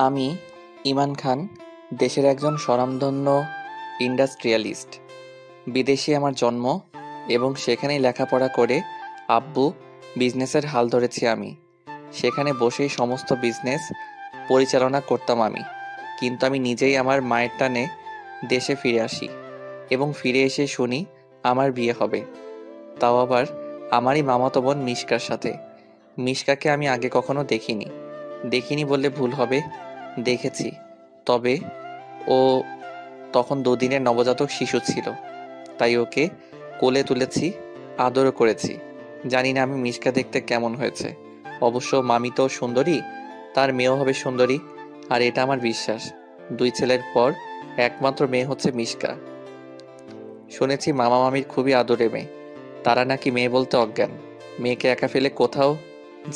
আমি ইমান খান, দেশের একজন স্বনামধন্য ইন্ডাস্ট্রিয়ালিস্ট। বিদেশে আমার জন্ম এবং সেখানেই লেখাপড়া করে আব্বু বিজনেসের হাল ধরেছি আমি। সেখানে বসেই সমস্ত বিজনেস পরিচালনা করতাম আমি। কিন্তু আমি নিজেই আমার মায়ের টানে দেশে ফিরে আসি এবং ফিরে এসে শুনি আমার বিয়ে হবে, তাও আবার আমারই মামাতো বোন মিশকার সাথে। মিশকাকে আমি আগে কখনো দেখিনি। দেখিনি বললে ভুল হবে, দেখেছি। তবে ও তখন 2 দিনের নবজাতক শিশু ছিল, তাই ওকে কোলে তুলেছি, আদরও করেছি। জানি না আমি মিশকা দেখতে কেমন হয়েছে। অবশ্য মামি তো সুন্দরী, তার মেয়েও হবে সুন্দরী, আর এটা আমার বিশ্বাস। 2 ছেলের পর একমাত্র মেয়ে হচ্ছে মিশকা। শুনেছি মামা মামির খুবই আদরে মেয়ে, তারা নাকি মেয়ে বলতে অজ্ঞান। মেয়েকে একা ফেলে কোথাও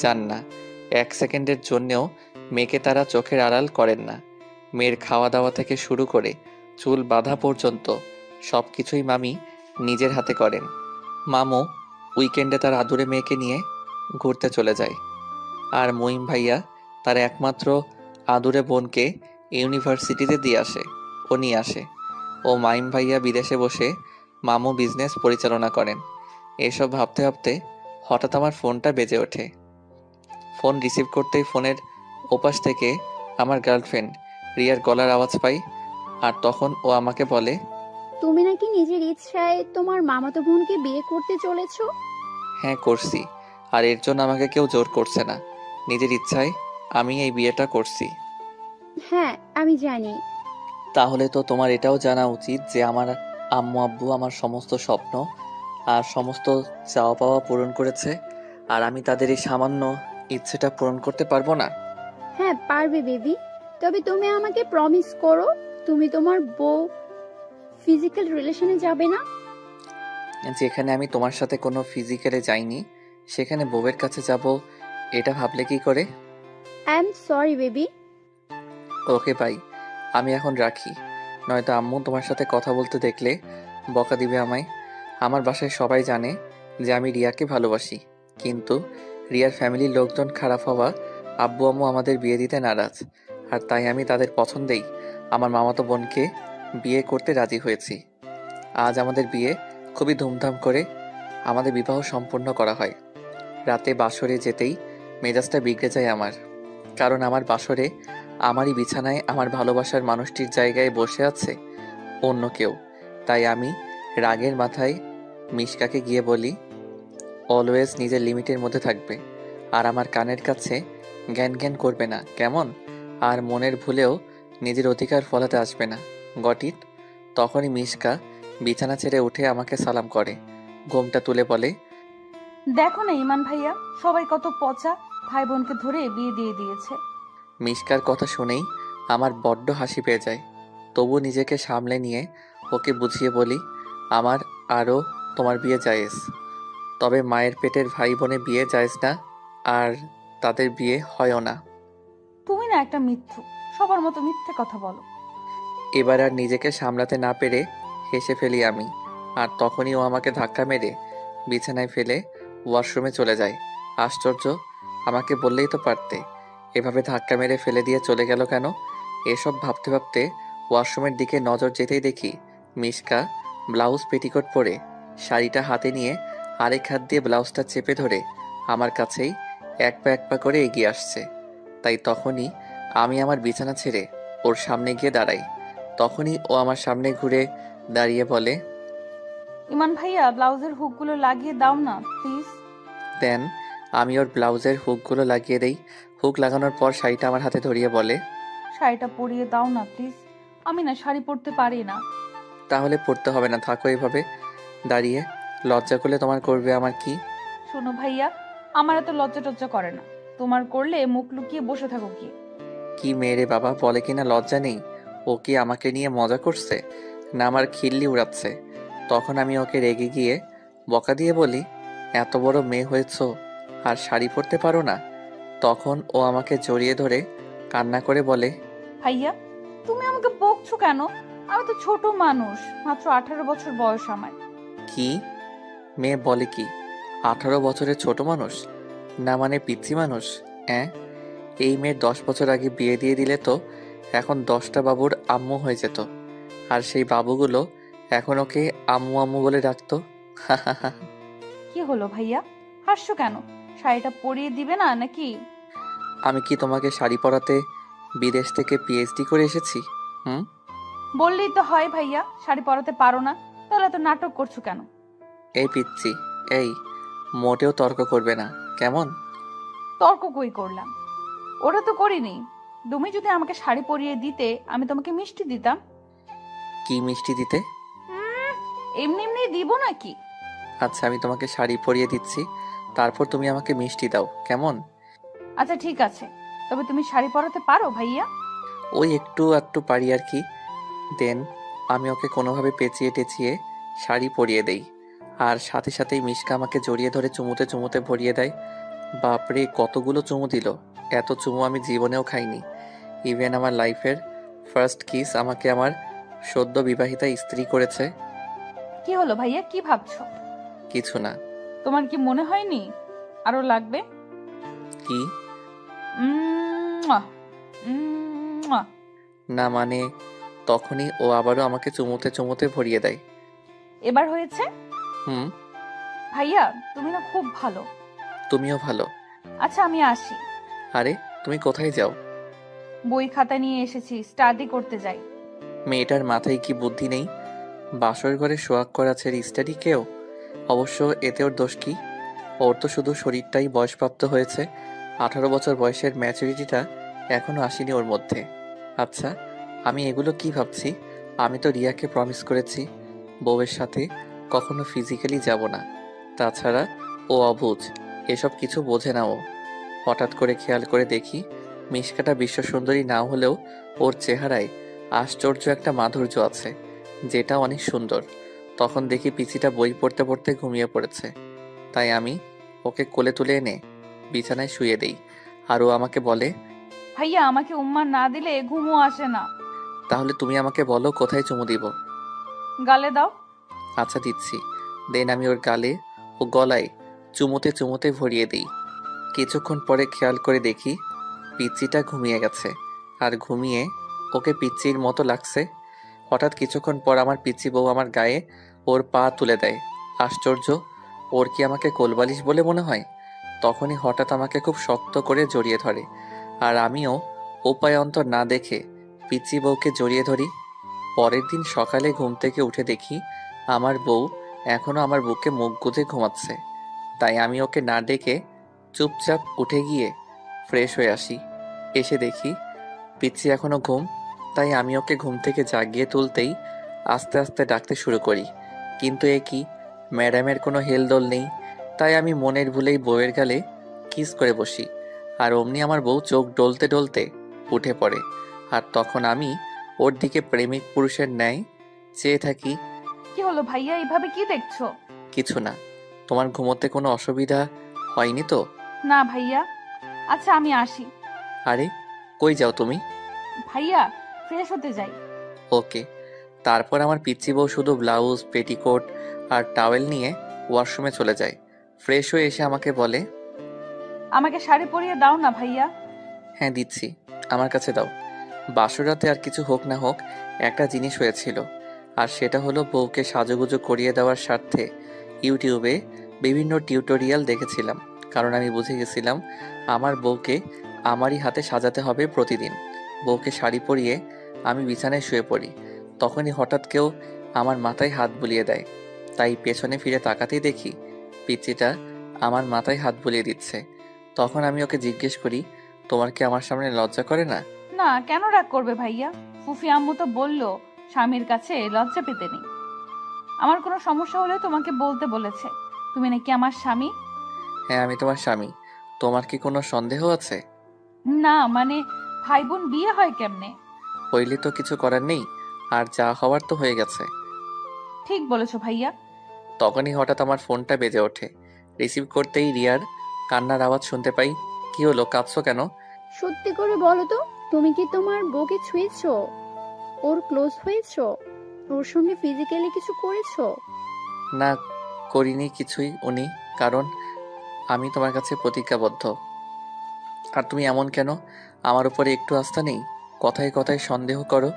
যান না, 1 সেকেন্ডের জন্যেও মেয়েকে তারা চোখের আড়াল করেন না। মেয়ের খাওয়া দাওয়া থেকে শুরু করে চুল বাঁধা পর্যন্ত সবকিছুই মামি নিজের হাতে করেন। মামু উইকেন্ডে তার আদুরে মেয়েকে নিয়ে ঘুরতে চলে যায়, আর মঈন ভাইয়া তার একমাত্র আদুরে বোনকে ইউনিভার্সিটিতে দিয়ে আসে, ও নিয়ে আসে। ও মাইম ভাইয়া বিদেশে বসে মামু বিজনেস পরিচালনা করেন। এসব ভাবতে ভাবতে হঠাৎ আমার ফোনটা বেজে ওঠে। ফোন রিসিভ করতেই ফোনের ওপাশ থেকে আমার গার্লফ্রেন্ড রিয়ার গলার আওয়াজ পাই, আর তখন ও আমাকে বলে, তুমি নাকি নিজের ইচ্ছায় তোমার মামাতো বোনকে বিয়ে করতে চলেছো? হ্যাঁ করছি, আর এর জন্য আমাকে কেউ জোর করছে না। নিজের ইচ্ছায় আমি এই বিয়েটা করছি। হ্যাঁ, আমি জানি। তাহলে তো তোমার এটাও জানা উচিত যে আমার আম্মু আব্বু আমার সমস্ত স্বপ্ন আর সমস্ত চাওয়া পাওয়া পূরণ করেছে, আর আমি তাদের এই সামান্য ইচ্ছেটা পূরণ করতে পারবো না। হ্যাঁ, পারবে বেবি। তবে তুমি আমাকে প্রমিস করো, তুমি তোমার বউ ফিজিক্যাল রিলেশনে যাবে না। যেখানে আমি তোমার সাথে কোনো ফিজিক্যালে যাইনি, সেখানে বউয়ের কাছে যাব, এটা ভাবলে কি করে? I am sorry baby. Okay ভাই, আমি এখন রাখি, নয়তো আম্মু তোমার সাথে কথা বলতে দেখলে বকা দিবে আমায়। আমার বাসায় সবাই জানে যে আমি রিয়াকে ভালোবাসি, কিন্তু রিয়ার ফ্যামিলির লোকজন খারাপ হওয়া আব্বু আম্মু আমাদের বিয়ে দিতে নারাজ, আর তাই আমি তাদের পছন্দেই আমার মামাতো বোনকে বিয়ে করতে রাজি হয়েছি। আজ আমাদের বিয়ে খুবই ধুমধাম করে আমাদের বিবাহ সম্পন্ন করা হয়। রাতে বাসরে যেতেই মেজাজটা বিগড়ে যায় আমার, কারণ আমার বাসরে আমারই বিছানায় আমার ভালোবাসার মানুষটির জায়গায় বসে আছে অন্য কেউ। তাই আমি রাগের মাথায় মিশকাকে গিয়ে বলি, অলওয়েজ নিজের লিমিটের মধ্যে থাকবে, আর আমার কানের কাছে জ্ঞান জ্ঞান করবে না, কেমন? আর মনের ভুলেও নিজের অধিকার ফলাতে আসবে না, গট ইট? তখনই মিশকা বিছানা ছেড়ে উঠে আমাকে সালাম করে, ঘোমটা তুলে বলে, দেখো না ইমান ভাইয়া, সবাই কত পচা, ভাই বোনকে ধরে বিয়ে দিয়ে দিয়েছে। মিশকার কথা শুনেই আমার বড্ড হাসি পেয়ে যায়। তবু নিজেকে সামলে নিয়ে ওকে বুঝিয়ে বলি, আমার আরও তোমার বিয়ে জায়েজ, তবে মায়ের পেটের ভাই বোনে বিয়ে জায়েজ না, আর তাদের বিয়ে হয়ও না। তুমি না একটা মিথ্যু, সবার মতো মিথ্যে কথা বলো। এবার আর নিজেকে সামলাতে না পেরে হেসে ফেলি আমি, আর তখনই ও আমাকে ধাক্কা মেরে বিছানায় ফেলে ওয়াশরুমে চলে যায়। আশ্চর্য, আমাকে বললেই তো পারতে, এভাবে ধাক্কা মেরে ফেলে দিয়ে চলে গেল কেন? এসব ভাবতে ভাবতে ওয়াশরুমের দিকে নজর যেতেই দেখি মিশকা ব্লাউজ পেটিকোট পরে শাড়িটা হাতে নিয়ে আরেক হাত দিয়ে ব্লাউজটা চেপে ধরে আমার কাছেই এক পা করে এগিয়ে আসছে। তাই তখনই আমি আমার বিছানা ছেড়ে ওর সামনে গিয়ে দাঁড়াই। তখনই ও আমার সামনে ঘুরে দাঁড়িয়ে বলে, ইমান ভাইয়া, ব্লাউজের হুকগুলো লাগিয়ে দাও না প্লিজ। দেন। আমি ওর ব্লাউজের হুকগুলো লাগিয়ে দেই। হুক লাগানোর পর শাড়িটা আমার হাতে ধরিয়ে বলে, শাড়িটা পরিয়ে দাও না প্লিজ, আমি না শাড়ি পরতে পারি না। তাহলে পড়তে হবে না, থাকো এভাবে দাঁড়িয়ে। লজ্জা করলে তোমার করবে আমার কি? শোনো ভাইয়া, আমার এত লজ্জা টজ্জা করে না, তোমার করলে মুখ লুকিয়ে বসে থাকো কি। কি মেয়েরে বাবা, বলে কিনা লজ্জা নেই। ও কি আমাকে নিয়ে মজা করছে, না আমার খিল্লি উড়াচ্ছে? তখন আমি ওকে রেগে গিয়ে বকা দিয়ে বলি, এত বড় মেয়ে হয়েছো আর শাড়ি পরতে পারো না? তখন ও আমাকে জড়িয়ে ধরে কান্না করে বলে, ভাইয়া, তুমি আমাকে বকছো কেন? আমি তো ছোট মানুষ, মাত্র 18 বছর বয়স আমার। কি? মেয়ে বলে কি? 18 বছরের ছোট মানুষ? না মানে পিচ্ছি মানুষ? হ্যাঁ, এই মেয়ের 10 বছর আগে বিয়ে দিয়ে দিলে তো এখন 10টা বাবুর আম্মু হয়ে যেত। আর সেই বাবুগুলো এখন ওকে আম্মু আম্মু বলে ডাকতো। কি হলো ভাইয়া, হাসছো কেন? শাড়িটা পরিয়ে দিবে না নাকি? আমি কি তোমাকে শাড়ি পরাতে বিদেশ থেকে পিএইচডি করে এসেছি? হুম। বললেই তো হয় ভাইয়া, শাড়ি পরাতে পারো না, তাহলে তো নাটক করছো কেন? এই পিচ্ছি, এই মোটেও তর্ক করবে না, কেমন? তর্ক কই করলাম? ওটা তো করিনি। তুমি যদি আমাকে শাড়ি পরিয়ে দিতে, আমি তোমাকে মিষ্টি দিতাম। কি মিষ্টি দিতে? উম, এমনি এমনি দিব নাকি? আচ্ছা, আমি তোমাকে শাড়ি পরিয়ে দিচ্ছি, তারপর তুমি আমাকে মিষ্টি দাও, কেমন? আচ্ছা ঠিক আছে, তবে তুমি শাড়ি পরাতে পারো ভাইয়া? ওই একটু একটু পারি আর কি। দেন আমি ওকে কোনোভাবে পেঁচিয়ে টেচিয়ে শাড়ি পরিয়ে দেই। আর সাথে সাথেই মিশকা আমাকে জড়িয়ে ধরে চুমুতে চুমুতে ভরিয়ে দেয়। বাপরে, কতগুলো চুমু দিল! এত চুমু আমি জীবনেও খাইনি। ইভেন আমার লাইফের ফার্স্ট কিস আমাকে আমার সদ্য বিবাহিতা স্ত্রী করেছে। কি হলো ভাইয়া, কি ভাবছো? কিছু না। তোমার কি মনে হয়নি আরো লাগবে? কি? উম্মুয়া, উম্মুয়া। না মানে, তখনই ও আবারও আমাকে চুমুতে চুমুতে ভরিয়ে দেয়। এবার হয়েছে? হুম। ভাইয়া তুমি না খুব ভালো। তুমিও ভালো। আচ্ছা আমি আসি। আরে, তুমি কোথায় যাও? বই খাতা নিয়ে এসেছি, স্টাডি করতে যাই। মেয়েটার মাথায় কি বুদ্ধি নেই? বাসর ঘরে সোয়াগ করা ছেড়ে স্টাডি কেউ? অবশ্য এতে ওর দোষ কি? ওর তো শুধু শরীরটাই বয়সপ্রাপ্ত হয়েছে, 18 বছর বয়সের ম্যাচুরিটিটা এখনো আসেনি ওর মধ্যে। আচ্ছা, আমি এগুলো কি ভাবছি? আমি তো রিয়াকে প্রমিস করেছি বউয়ের সাথে কখনো ফিজিক্যালি যাব না। তাছাড়া ও অবুঝ, এসব কিছু বোঝে না ও। হঠাৎ করে খেয়াল করে দেখি মিশকাটা বিশ্ব সুন্দরী না হলেও ওর চেহারায় আশ্চর্য একটা মাধুর্য আছে, যেটা অনেক সুন্দর। তখন দেখি পিচিটা বই পড়তে পড়তে ঘুমিয়ে পড়েছে। তাই আমি ওকে কোলে তুলে এনে বিছানায় শুয়ে দেই। আর ও আমাকে বলে, ভাইয়া আমাকে উম্মা না দিলে ঘুমও আসে না। তাহলে তুমি আমাকে বলো কোথায় চুমু দিব। গালে দাও। আচ্ছা, দিচ্ছি। দেন আমি ওর গালে ও গলায় চুমুতে চুমুতে ভরিয়ে দিই। কিছুক্ষণ পরে খেয়াল করে দেখি পিচ্চিটা ঘুমিয়ে গেছে। আর ঘুমিয়ে ওকে পিচ্চির মতো লাগছে। হঠাৎ কিছুক্ষণ পর আমার পিচ্চি বউ আমার গায়ে ওর পা তুলে দেয়। আশ্চর্য, ওর কি আমাকে কোলবালিশ বলে মনে হয়? তখনই হঠাৎ আমাকে খুব শক্ত করে জড়িয়ে ধরে। আর আমিও উপায় অন্তর না দেখে পিচ্চি বউকে জড়িয়ে ধরি। পরের দিন সকালে ঘুম থেকে উঠে দেখি আমার বউ এখনো আমার বুকে মুখ গুজে ঘুমাচ্ছে। তাই আমি ওকে না ডেকে চুপচাপ উঠে গিয়ে ফ্রেশ হয়ে আসি। এসে দেখি পিচ্চি এখনো ঘুম। তাই আমি ওকে ঘুম থেকে জাগিয়ে তুলতেই আস্তে আস্তে ডাকতে শুরু করি। কিন্তু এ কি, ম্যাডামের কোনো হেলদোল নেই। তাই আমি মনের ভুলেই বউয়ের গালে কিস করে বসি। আর অমনি আমার বউ চোখ ডলতে ডলতে উঠে পড়ে। আর তখন আমি ওর দিকে প্রেমিক পুরুষের ন্যায় চেয়ে থাকি। কি হলো ভাইয়া, এইভাবে কি দেখছো? কিছু না। তোমার ঘুমোতে কোনো অসুবিধা হয়নি তো? না ভাইয়া। আচ্ছা আমি আসি। আরে, কই যাও তুমি? ভাইয়া ফ্রেশ হতে যাই। ওকে। তারপর আমার পিচ্চি বউ শুধু ব্লাউজ, পেটিকোট আর টাওয়েল নিয়ে ওয়াশরুমে চলে যায়। ফ্রেশ হয়ে এসে আমাকে বলে, আমাকে শাড়ি পরিয়ে দাও না ভাইয়া। হ্যাঁ দিচ্ছি, আমার কাছে দাও। বাসরাতে আর কিছু হোক না হোক একটা জিনিস হয়েছিল। আর সেটা হলো বউকে সাজুগুজু করিয়ে দেওয়ার স্বার্থে ইউটিউবে বিভিন্ন টিউটোরিয়াল দেখেছিলাম। কারণ আমি বুঝে গেছিলাম আমার বউকে আমারই হাতে সাজাতে হবে প্রতিদিন। বউকে শাড়ি পরিয়ে আমি বিছানায় শুয়ে পড়ি। তখনই হঠাৎ কেউ আমার মাথায় হাত বুলিয়ে দেয়। তাই পেছনে ফিরে তাকাতেই দেখি পিচ্চিটা আমার মাথায় হাত বুলিয়ে দিচ্ছে। তখন আমি ওকে জিজ্ঞেস করি, তোমার কি আমার সামনে লজ্জা করে না? না, কেন রাগ করবে ভাইয়া? ফুফি আম্মু তো বললো স্বামীর কাছে লজ্জা পেতে নেই। আমার কোনো সমস্যা হলে তোমাকে বলতে বলেছে। তুমি নাকি আমার স্বামী। হ্যাঁ, আমি তোমার স্বামী। তোমার কি কোনো সন্দেহ আছে? না মানে, ভাই বোন বিয়ে হয় কেমনে? হইলে তো কিছু করার নেই, আর যা হওয়ার তো হয়ে গেছে। ঠিক বলেছো ভাইয়া। তখনই হঠাৎ আমার ফোনটা বেজে ওঠে। রিসিভ করতেই রিয়ার কান্নার আওয়াজ শুনতে পাই। কি হলো, কাঁদছো কেন? সত্যি করে বলো তো, তুমি কি তোমার বউকে ছুঁয়েছো? ওর ক্লোজ হয়েছো? ওর সঙ্গে ফিজিক্যালি কিছু করেছো? না, করিনি কিছুই উনি, কারণ আমি তোমার কাছে প্রতিজ্ঞাবদ্ধ। আর তুমি এমন কেন? আমার উপরে একটু আস্থা নেই? কথায় কথায় সন্দেহ করো।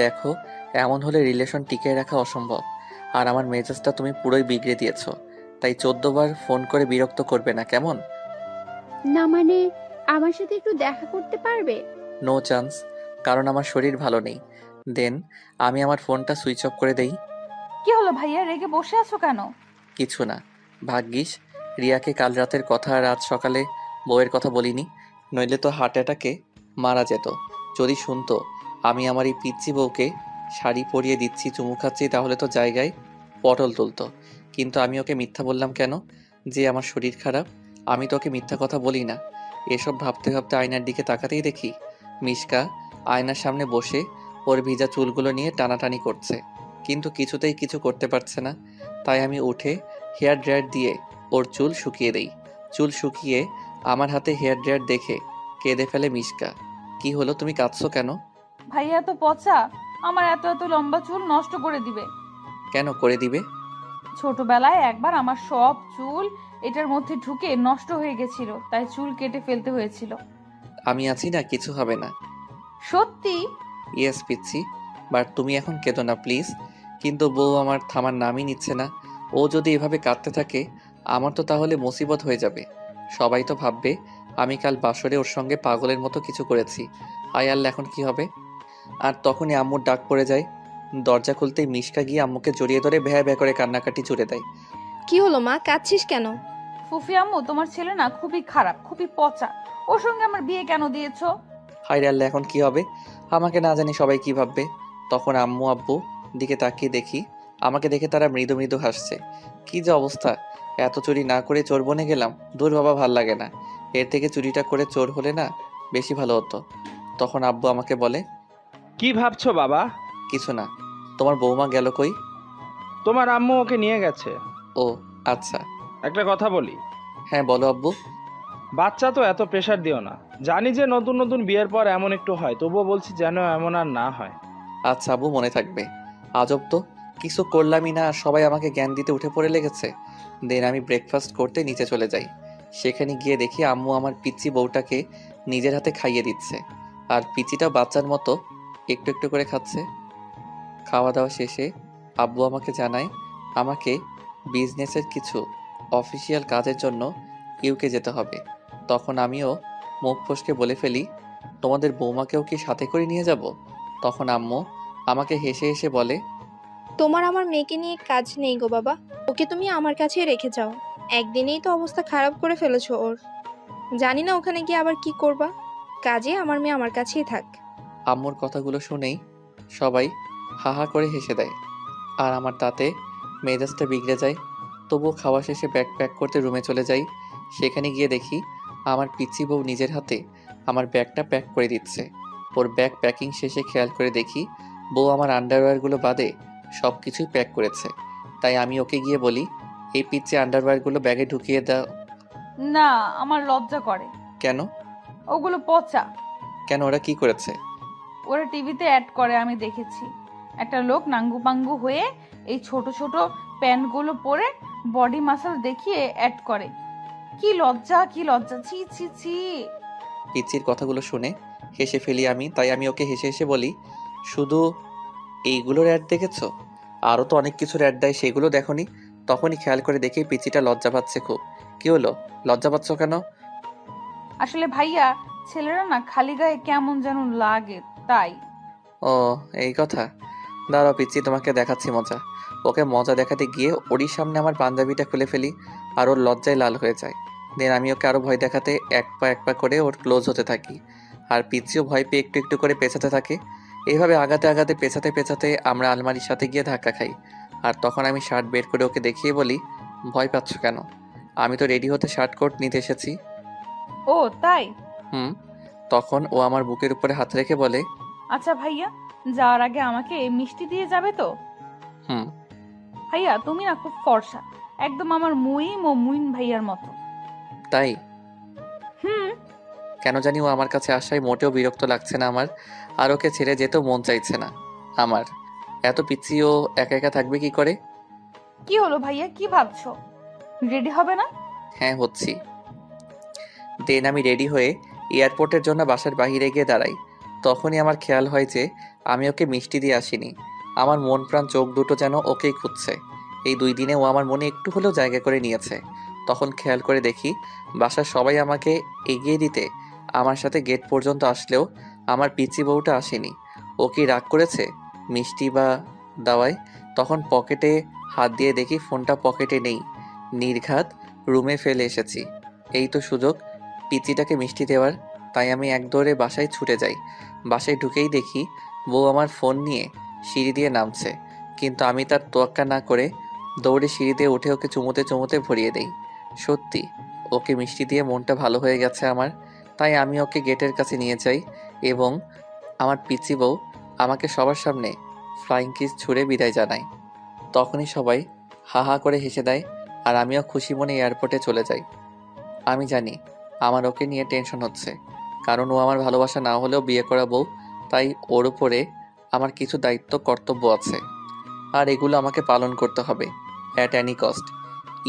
দেখো, এমন হলে রিলেশন টিকিয়ে রাখা অসম্ভব। আর আমার মেজাজটা তুমি পুরোই বিগড়ে দিয়েছো। তাই 14 বার ফোন করে বিরক্ত করবে না, কেমন? না মানে, আমার সাথে একটু দেখা করতে পারবে? No chance. কারণ আমার শরীর ভালো নেই। দেন আমি আমার ফোনটা সুইচ অফ করে দেই। কি হলো ভাইয়া, রেগে বসে আছো কেন? কিছু না। ভাগ্যিস রিয়াকে কাল রাতের কথা আর আজ সকালে বউয়ের কথা বলিনি। নইলে তো হার্ট অ্যাটাকে মারা যেত। যদি শুনতো আমি আমার এই পিচ্চি বউকে শাড়ি পরিয়ে দিচ্ছি, চুমু খাচ্ছি, তাহলে তো জায়গায় পটল তুলতো। কিন্তু আমি ওকে মিথ্যা বললাম কেন যে আমার শরীর খারাপ? আমি তো ওকে মিথ্যা কথা বলি না। এসব ভাবতে ভাবতে আয়নার দিকে তাকাতেই দেখি মিশকা আয়নার সামনে বসে ওর ভিজা চুলগুলো নিয়ে টানাটানি করছে, কিন্তু কিছুতেই কিছু করতে পারছে না। তাই আমি উঠে হেয়ার ড্রায়ার দিয়ে ওর চুল শুকিয়ে দেই। চুল শুকিয়ে আমার হাতে হেয়ার ড্রায়ার দেখে কেঁদে ফেলে মিশকা। কি হলো, তুমি কাঁদছো কেন? ভাইয়া এত পচা, আমার এত এত লম্বা চুল নষ্ট করে দিবে। কেন করে দিবে? ছোটবেলায় একবার আমার সব চুল এটার মধ্যে ঢুকে নষ্ট হয়ে গেছিল, তাই চুল কেটে ফেলতে হয়েছিল। আমি আছি না, কিছু হবে না। সত্যি? ইয়েস পিচ্ছি, বাট তুমি এখন কেঁদো না প্লিজ। কিন্তু বউ আমার থামার নামই নিচ্ছে না। ও যদি এভাবে কাঁদতে থাকে আমার তো তাহলে মুসিবত হয়ে যাবে। সবাই তো ভাববে আমি কাল বাসরে ওর সঙ্গে পাগলের মতো কিছু করেছি। হায় আল্লাহ, এখন কি হবে? আর তখনই আম্মুর ডাক পড়ে যায়। দরজা খুলতেই মিশকা গিয়ে আম্মুকে জড়িয়ে ধরে ভ্যা ভ্যা করে কান্নাকাটি জুড়ে দেয়। কি হলো মা, কাঁদছিস কেন? ফুফি আম্মু, তোমার ছেলে না খুবই খারাপ, খুবই পচা। ওর সঙ্গে আমার বিয়ে কেন দিয়েছো? হায় রে আল্লাহ, এখন কি হবে? আমাকে না জানি সবাই কি ভাববে। তখন আম্মু আব্বু দিকে তাকিয়ে দেখি আমাকে দেখে তারা মৃদু মৃদু হাসছে। কি যে অবস্থা! এত চুরি না করে চোর বনে গেলাম। দূর বাবা, ভাল লাগে না। এর থেকে চুরিটা করে চোর হলে না বেশি ভালো হতো। তখন আব্বু আমাকে বলে, কি ভাবছো বাবা? কিছু না। তোমার বৌমা গেল কই? তোমার আম্মু ওকে নিয়ে গেছে। ও আচ্ছা। একটা কথা বলি, হ্যাঁ বলো আব্বু। বাচ্চা তো এত প্রেশার দিও না। জানি যে নতুন নতুন বিয়ের পর এমন একটু হয়, তবুও বলছি যেন এমন আর না হয়। আচ্ছা আব্বু, মনে থাকবে। আজব তো, কিছু করলামই না আর সবাই আমাকে জ্ঞান দিতে উঠে পড়ে লেগেছে। দেন আমি ব্রেকফাস্ট করতে নিচে চলে যাই। সেখানে গিয়ে দেখি আম্মু আমার পিচ্চি বউটাকে নিজের হাতে খাইয়ে দিচ্ছে। আর পিচ্চিটা বাচ্চার মতো একটু একটু করে খাচ্ছে। খাওয়া দাওয়া শেষে আব্বু আমাকে জানায় আমাকে বিজনেসের কিছু অফিসিয়াল কাজের জন্য ইউকে যেতে হবে। তখন আমিও মুখ ফসকে বলে ফেলি, তোমাদের বৌমাকেও কি সাথে করে নিয়ে যাব? তখন আম্মু আমাকে হেসে হেসে বলে, তোমার আমার মেয়েকে নিয়ে কাজ নেই গো বাবা, ওকে তুমি আমার কাছেই রেখে যাও। একদিনেই তো অবস্থা খারাপ করে ফেলেছো ওর। জানি না ওখানে গিয়ে আবার কি করবা। কাজে আমার মেয়ে আমার কাছেই থাক। আম্মুর কথাগুলো শুনেই সবাই হা হা করে হেসে দেয়। আর আমার তাতে মেজাজটা বিগড়ে যায়। তবুও খাওয়া শেষে ব্যাগ প্যাক করতে রুমে চলে যাই। সেখানে গিয়ে দেখি আমার পিচ্চি বউ নিজের হাতে আমার ব্যাগটা প্যাক করে দিচ্ছে। ওর ব্যাগ প্যাকিং শেষে খেয়াল করে দেখি বউ আমার আন্ডারওয়্যারগুলো বাদে সব কিছুই প্যাক করেছে। তাই আমি ওকে গিয়ে বলি, এই পিচ্চি আন্ডারওয়্যারগুলো ব্যাগে ঢুকিয়ে দাও। না, আমার লজ্জা করে। কেন? ওগুলো পচা। কেন, ওরা কি করেছে? ওরা টিভিতে অ্যাড করে, আমি দেখেছি। একটা লোক নাঙ্গু পাঙ্গু হয়ে এই ছোট ছোট প্যান্টগুলো পরে বডি মাসল দেখিয়ে অ্যাড করে। কি লজ্জা, কি লজ্জা, ছি ছি ছি। পিচ্চির কথাগুলো শুনে হেসে ফেলি আমি। তাই আমি ওকে হেসে হেসে বলি, শুধু এইগুলোর অ্যাড দেখেছো? আরও তো অনেক কিছুর অ্যাড দেয়, সেগুলো দেখোনি? তখনই খেয়াল করে দেখি পিচিটা লজ্জা পাচ্ছে খুব। কি হলো, লজ্জা পাচ্ছ কেন? আসলে ভাইয়া, ছেলেরা না খালি গায়ে কেমন যেন লাগে, তাই। ও, এই কথা। দাঁড়াও পিচ্চি, তোমাকে দেখাচ্ছি মজা। ওকে মজা দেখাতে গিয়ে ওরই সামনে আমার পাঞ্জাবিটা খুলে ফেলি আর ওর লজ্জায় লাল হয়ে যায়। দেন আমি ওকে আরও ভয় দেখাতে এক পা করে ওর ক্লোজ হতে থাকি। আর পিচ্চিও ভয় পেয়ে একটু একটু করে পেছাতে থাকে। এইভাবে আগাতে আগাতে পেছাতে পেছাতে আমরা আলমারির সাথে গিয়ে ধাক্কা খাই। আর তখন আমি শার্ট বের করে ওকে দেখিয়ে বলি, ভয় পাচ্ছ কেন? আমি তো রেডি হতে শার্ট কোট নিতে এসেছি। ও তাই? হুম। তখন ও আমার বুকের উপরে হাত রেখে বলে, আচ্ছা ভাইয়া, যাওয়ার আগে আমাকে মিষ্টি দিয়ে যাবে তো? হুম। ভাইয়া তুমি না খুব ফর্সা, একদম আমার মুইম ও মুইন ভাইয়ার মতো। তাই? হুম। কেন জানি ও আমার কাছে আসায় মোটেও বিরক্ত লাগছে না আমার। আর ওকে ছেড়ে যেতেও মন চাইছে না আমার। এত পিচ্ছি ও একা একা থাকবে কি করে? কি হলো ভাইয়া, কি ভাবছো? রেডি হবে না? হ্যাঁ হচ্ছি। দেন আমি রেডি হয়ে এয়ারপোর্টের জন্য বাসার বাইরে গিয়ে দাঁড়াই। তখনই আমার খেয়াল হয় যে আমি ওকে মিষ্টি দিয়ে আসিনি। আমার মন প্রাণ চোখ দুটো যেন ওকেই খুঁজছে। এই 2 দিনে ও আমার মনে একটু হলেও জায়গা করে নিয়েছে। তখন খেয়াল করে দেখি বাসার সবাই আমাকে এগিয়ে দিতে আমার সাথে গেট পর্যন্ত আসলেও আমার পিচ্চি বউটা আসেনি। ও কি রাগ করেছে মিষ্টি বা দাওয়ায়? তখন পকেটে হাত দিয়ে দেখি ফোনটা পকেটে নেই, নির্ঘাত রুমে ফেলে এসেছি। এই তো সুযোগ পিচিটাকে মিষ্টি দেওয়ার। তাই আমি এক দৌড়ে বাসায় ছুটে যাই। বাসায় ঢুকেই দেখি বউ আমার ফোন নিয়ে সিঁড়ি দিয়ে নামছে, কিন্তু আমি তার তোয়াক্কা না করে দৌড়ে সিঁড়ি দিয়ে উঠে ওকে চুমুতে চুমুতে ভরিয়ে দেই। সত্যি ওকে মিষ্টি দিয়ে মনটা ভালো হয়ে গেছে আমার। তাই আমি ওকে গেটের কাছে নিয়ে যাই এবং আমার পিচি বউ আমাকে সবার সামনে ফ্লাইং কিস ছুঁড়ে বিদায় জানায়। তখনই সবাই হা হা করে হেসে দেয় আর আমিও খুশি মনে এয়ারপোর্টে চলে যাই। আমি জানি আমার ওকে নিয়ে টেনশন হচ্ছে, কারণ ও আমার ভালোবাসা না হলেও বিয়ে করা বউ। তাই ওর উপরে আমার কিছু দায়িত্ব কর্তব্য আছে, আর এগুলো আমাকে পালন করতে হবে অ্যাট অ্যানি কস্ট।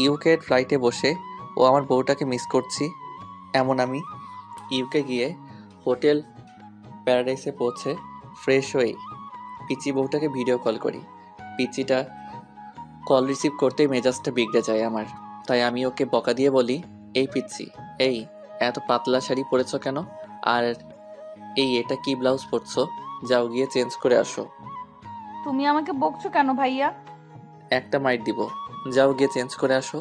ইউকে ফ্লাইটে বসে ও আমার বউটাকে মিস করছি এমন আমি ইউকে গিয়ে হোটেল প্যারাডাইসে পৌঁছে ফ্রেশ হয়ে পিচি বউটাকে ভিডিও কল করি। পিচিটা কল রিসিভ করতেই মেজাজটা বিগড়ে যায় আমার। তাই আমি ওকে বকা দিয়ে বলি, এই পিচ্ছি, এই এত পাতলা শাড়ি পরেছো কেন? আর এই এটা কি ব্লাউজ পরছো? যাও গিয়ে চেঞ্জ করে আসো। তুমি আমাকে বকছো কেন ভাইয়া? একটা মাইট দিব, যাও গিয়ে চেঞ্জ করে আসো।